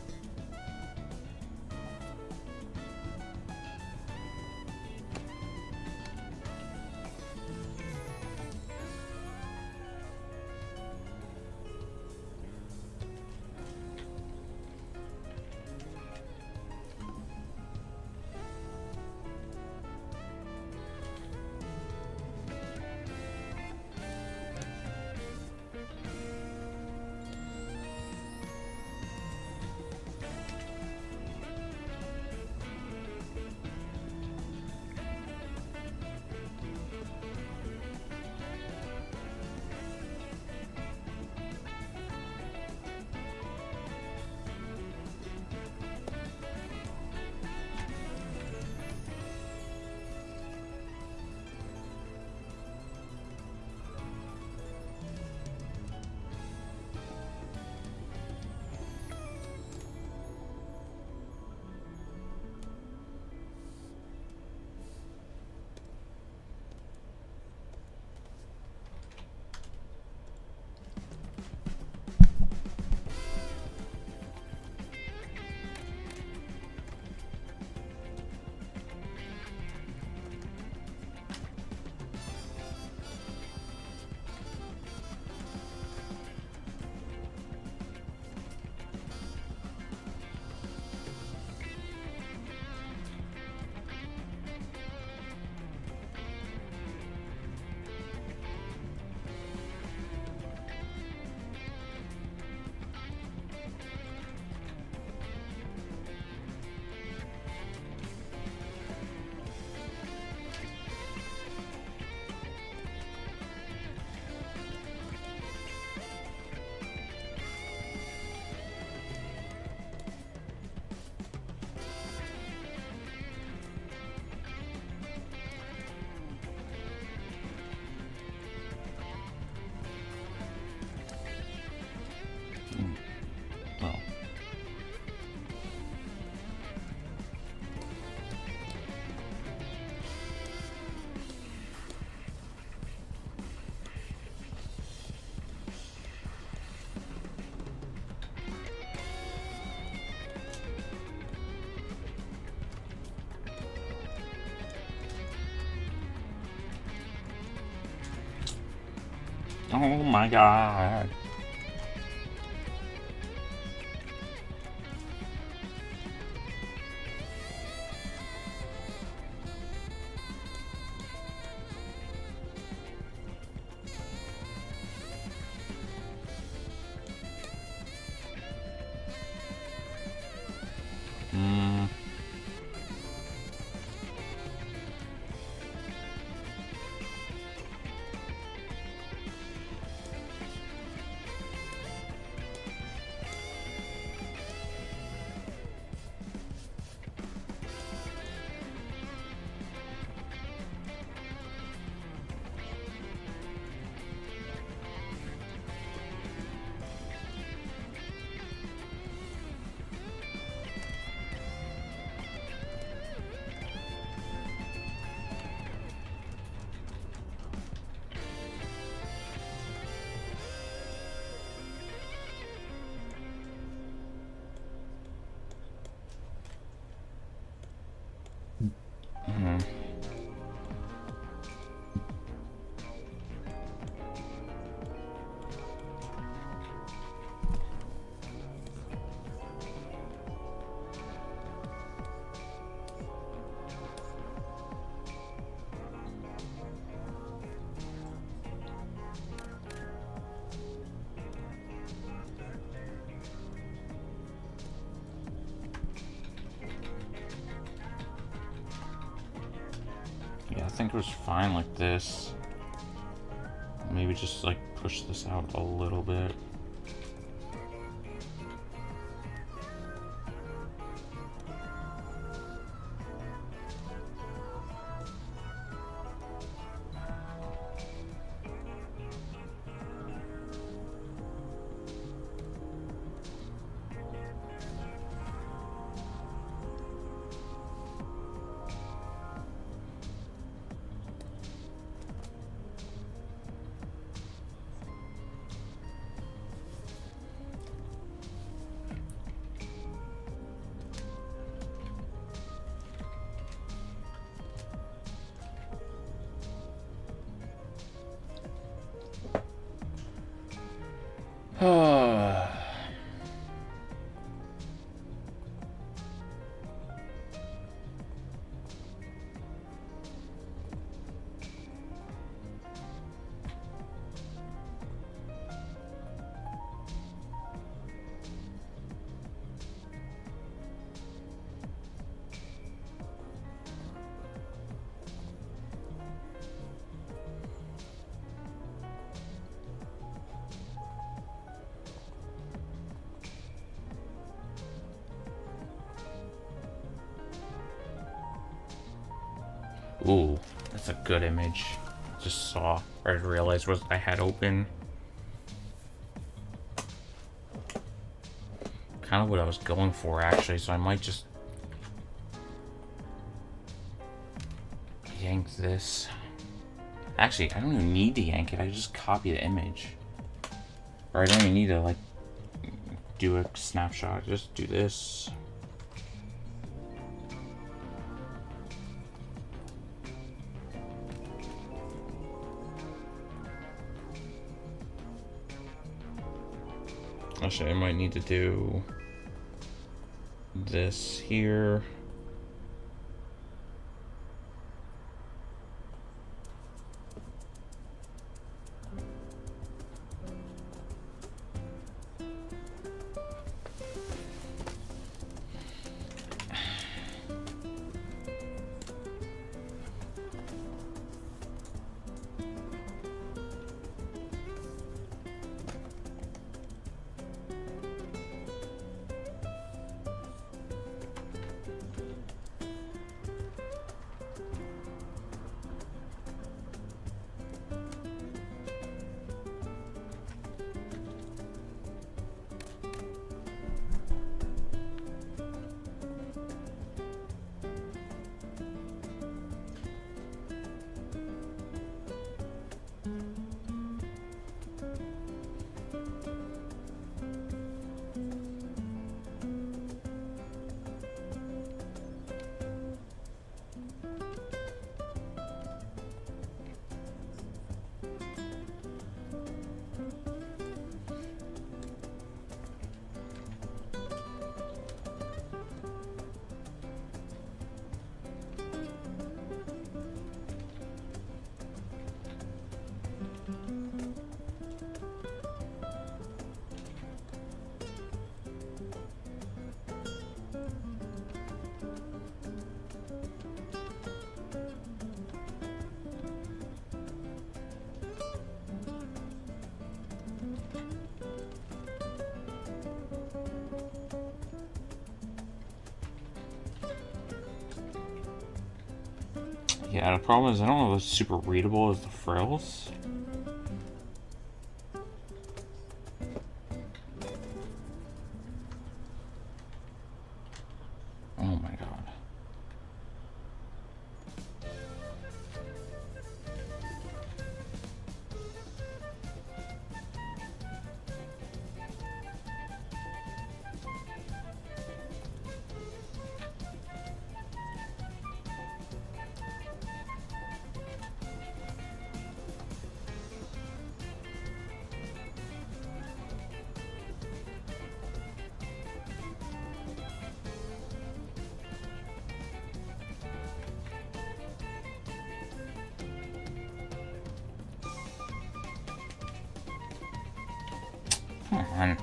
Oh my god. Yeah, I think it was fine like this. Maybe just like push this out a little bit. Ooh, that's a good image. Just saw, or I realized what I had open. Kind of what I was going for, actually, so I might just yank this. Actually, I don't even need to yank it, I just copy the image. Or I don't even need to, like, do a snapshot, just do this. Actually, I might need to do this here. Yeah, the problem is I don't know if it's super readable as the frills. Oh my god. Come on.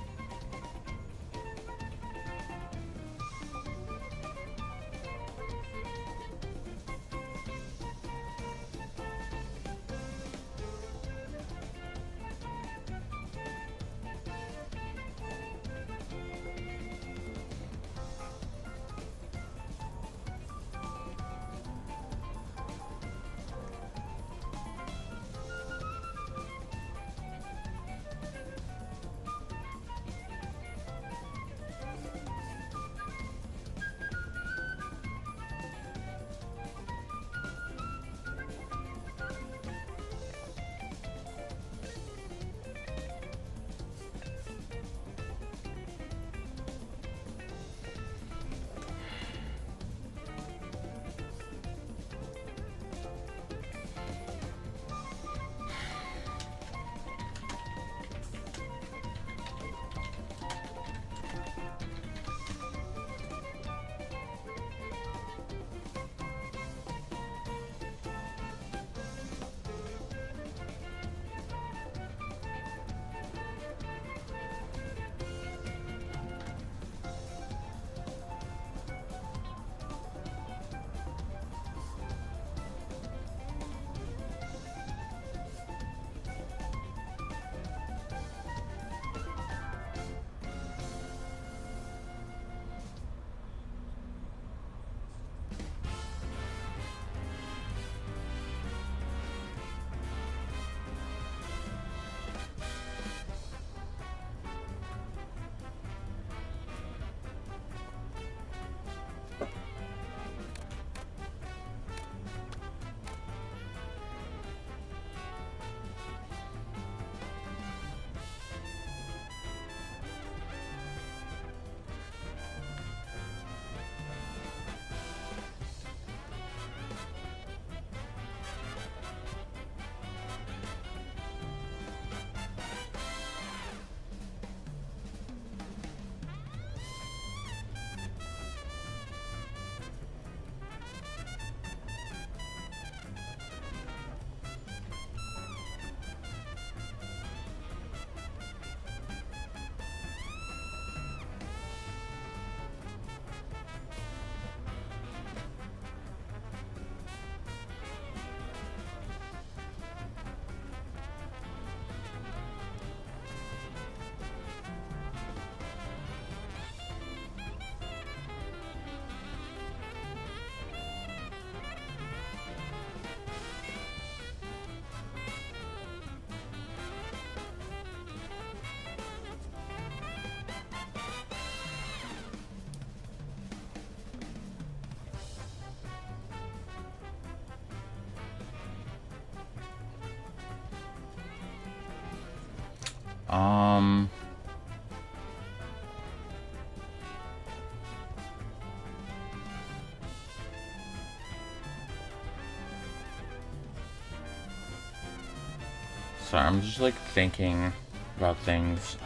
Sorry, I'm just like thinking about things.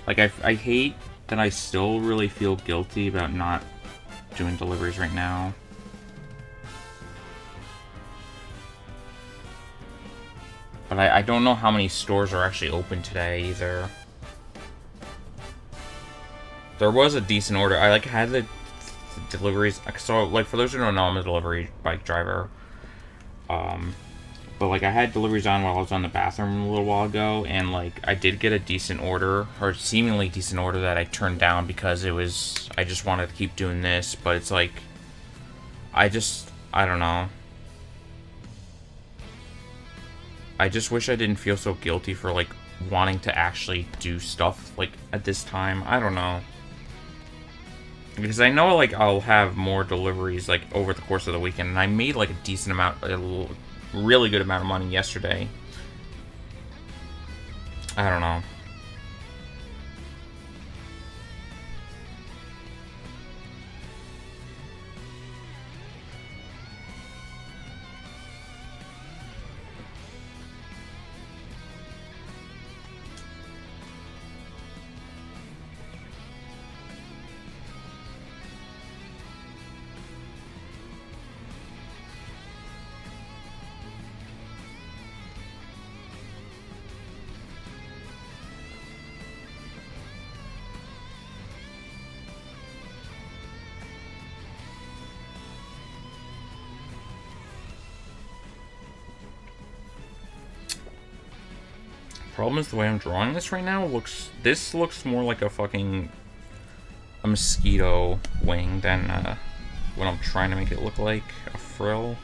Like I hate that I still really feel guilty about not doing deliveries right now. But I don't know how many stores are actually open today either. There was a decent order. I like had the deliveries. So like for those who don't know, I'm a delivery bike driver. But like I had deliveries on while I was on the bathroom a little while ago, and like I did get a decent order, or seemingly decent order, that I turned down because it was, I just wanted to keep doing this, but it's like I don't know. I just wish I didn't feel so guilty for like wanting to actually do stuff like at this time. I don't know. Because I know like I'll have more deliveries like over the course of the weekend, and I made like a decent amount, really good amount of money yesterday. I don't know. Problem is the way I'm drawing this right now this looks more like a mosquito wing than what I'm trying to make it look like, a frill.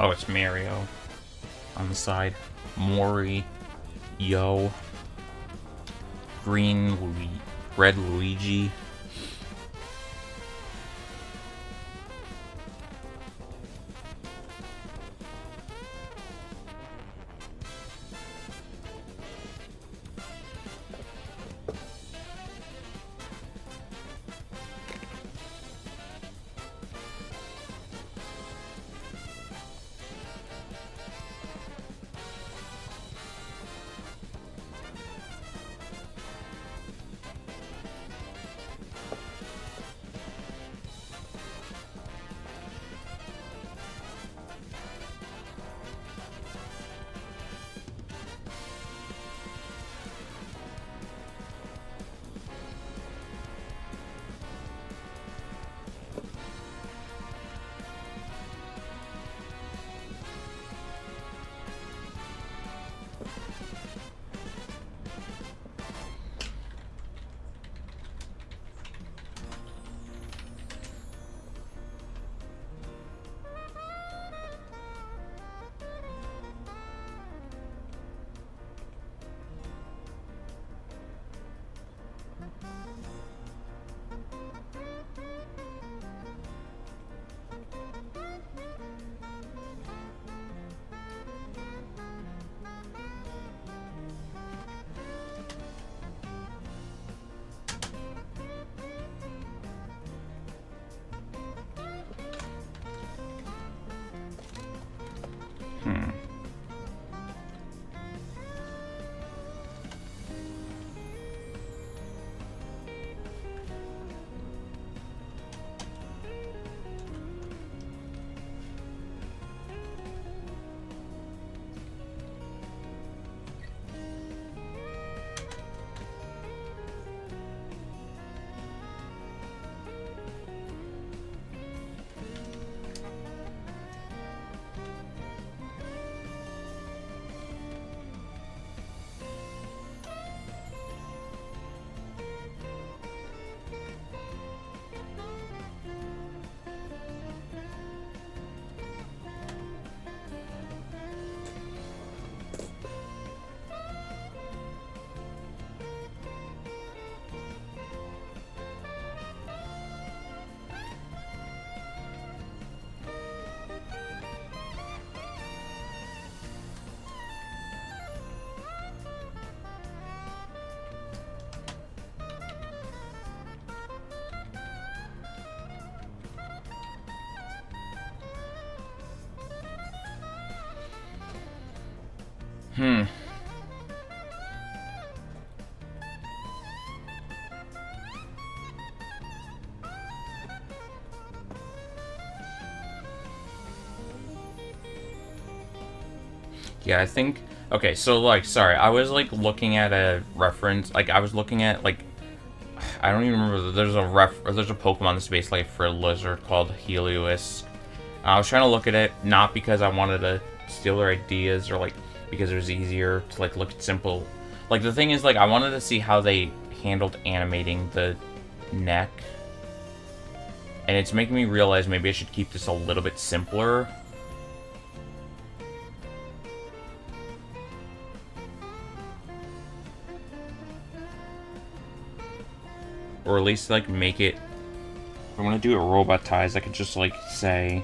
Oh, it's Mario on the side. Mori. Yo. Red Luigi. Yeah, I think... Okay, so, like, sorry, I was, like, looking at a reference, like, I was looking at, like, I don't even remember, there's a Pokemon that's basically for a lizard called Helios. I was trying to look at it, not because I wanted to steal their ideas, or, like, because it was easier to, like, look at simple... Like, the thing is, like, I wanted to see how they handled animating the neck. And it's making me realize maybe I should keep this a little bit simpler. Or at least, like, make it... If I want to do it robotized, I could just, like, say...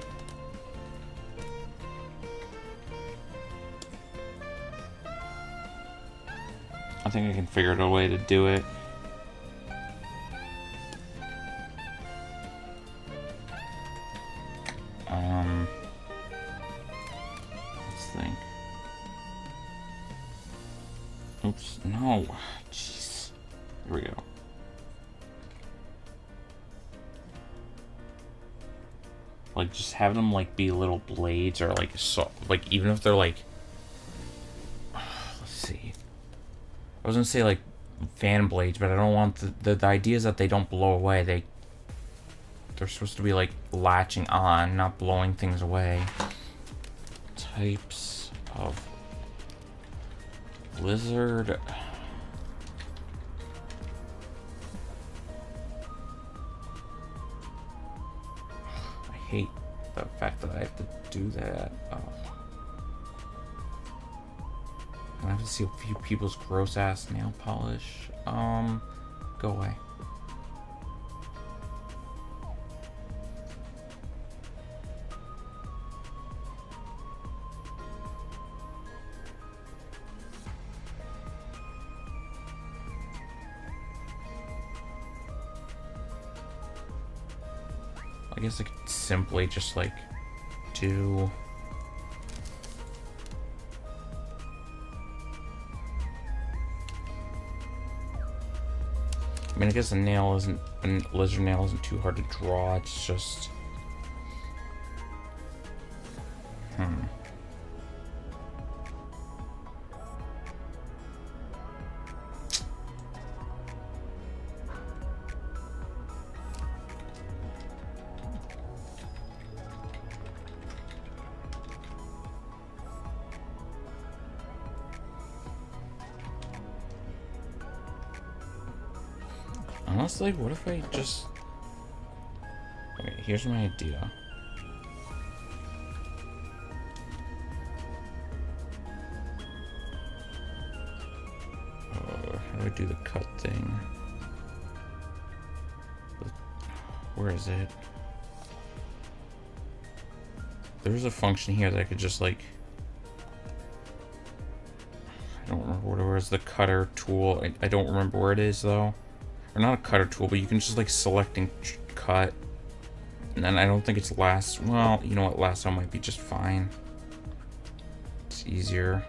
I think I can figure out a way to do it. Let's think. Oops, no. Jeez. Here we go. Like, just have them, like, be little blades, or, like, so, like, even if they're, like... Let's see. I was gonna say, like, fan blades, but I don't want the idea is that they don't blow away. They're supposed to be, like, latching on, not blowing things away. Types of lizard. I hate the fact that I have to do that. Oh. I have to see a few people's gross ass nail polish. Go away. I guess I could simply just like do I mean, I guess a lizard nail isn't too hard to draw. It's just honestly, what if I just... Okay, here's my idea. How do I do the cut thing? Where is it? There's a function here that I could just like... I don't remember where's the cutter tool. I don't remember where it is though. Or not a cutter tool, but you can just like select and cut. And then I don't think it's last. Well, you know what? Lasso might be just fine. It's easier.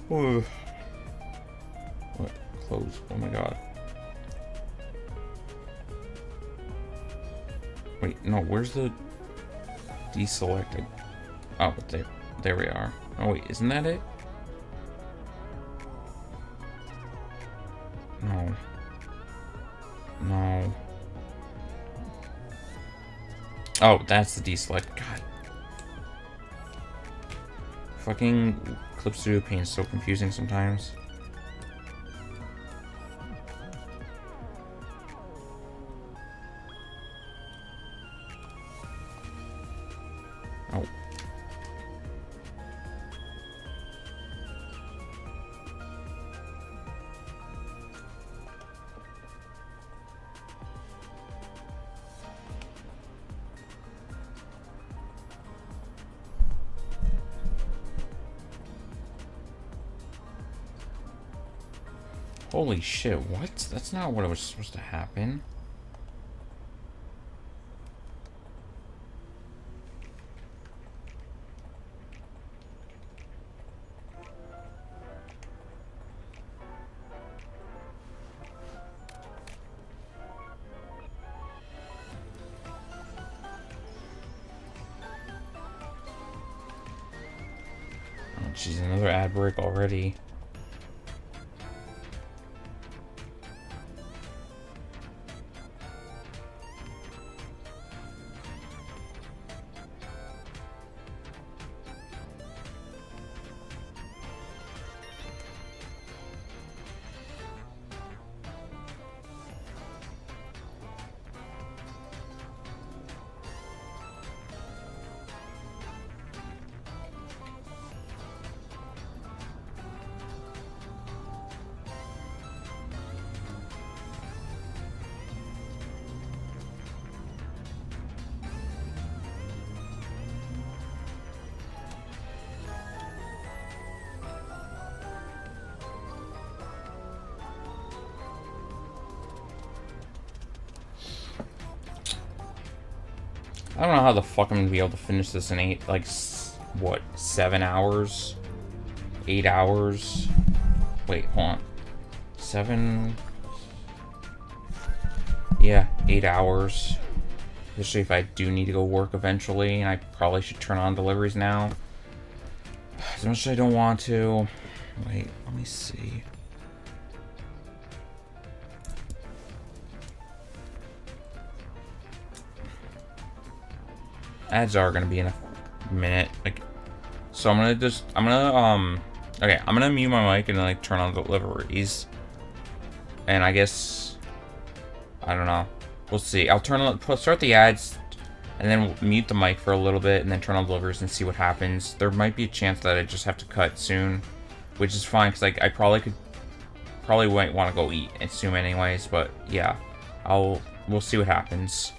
What? Close. Oh my god. Wait, no, where's the deselected? Oh, there we are. Oh wait, isn't that it? No. No. Oh, that's the deselect. God. Fucking Clip Studio Paint is so confusing sometimes. Oh. Holy shit, what? That's not what was supposed to happen. Oh, jeez, another ad break already. I don't know how the fuck I'm gonna be able to finish this in 7 hours? 8 hours? Wait, hold on. 7... Yeah, 8 hours. Especially if I do need to go work eventually, and I probably should turn on deliveries now. As much as I don't want to. Wait, let me see. Ads are gonna be in a minute, so I'm gonna mute my mic and then turn on deliveries. And I guess, I don't know. We'll see. I'll start the ads, and then we'll mute the mic for a little bit, and then turn on delivers and see what happens. There might be a chance that I just have to cut soon, which is fine, because I probably won't want to go eat soon anyways, but yeah. We'll see what happens.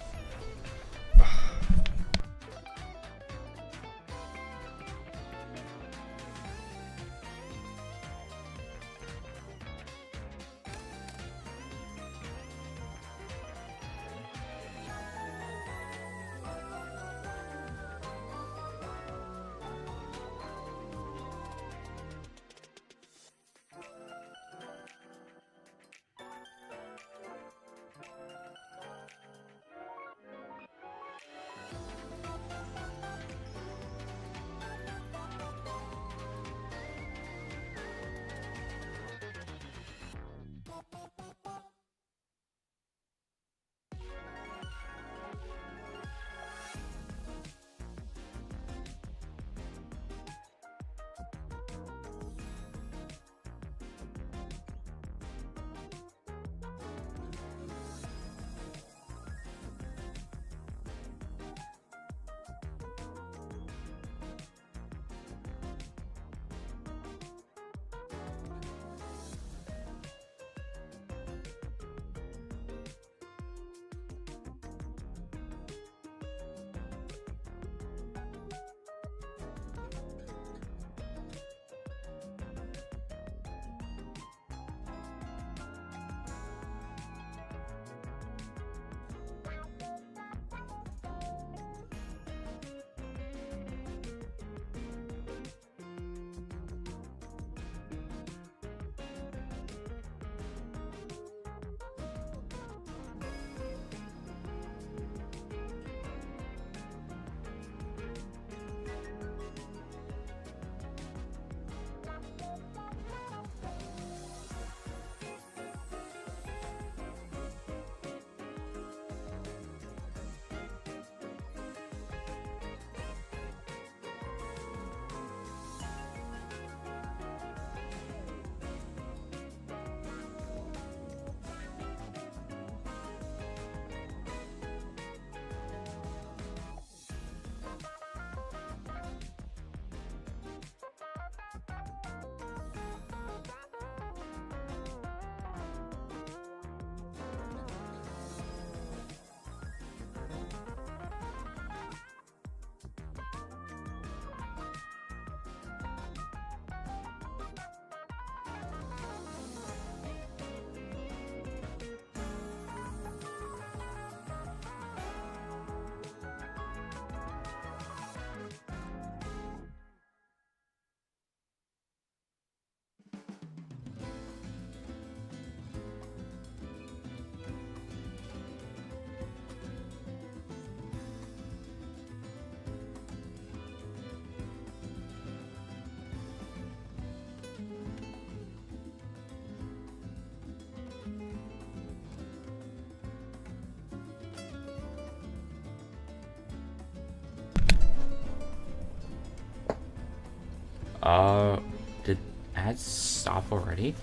Did ads stop already?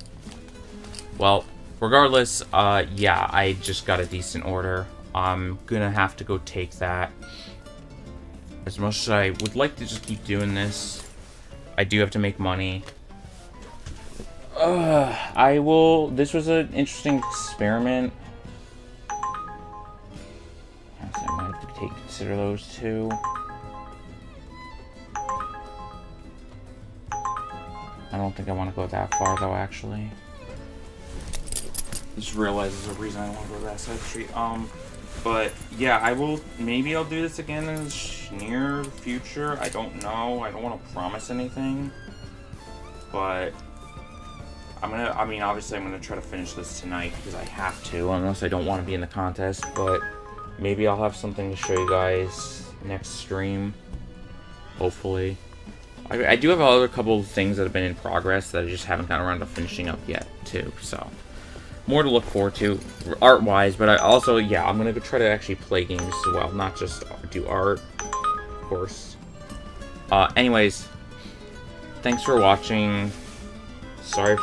Well, regardless, yeah, I just got a decent order. I'm gonna have to go take that. As much as I would like to just keep doing this, I do have to make money. This was an interesting experiment. I might have to consider those two. I don't think I want to go that far, though, actually. Just realized there's a reason I want to go to that side of the street. But, yeah, maybe I'll do this again in the near future. I don't know. I don't want to promise anything. But, obviously I'm gonna try to finish this tonight, because I have to, unless I don't want to be in the contest. But, maybe I'll have something to show you guys next stream. Hopefully. I do have a couple of things that have been in progress that I just haven't gotten around to finishing up yet, too. So, more to look forward to, art-wise. But I'm going to go try to actually play games as well, not just do art, of course. Anyways, thanks for watching. Sorry for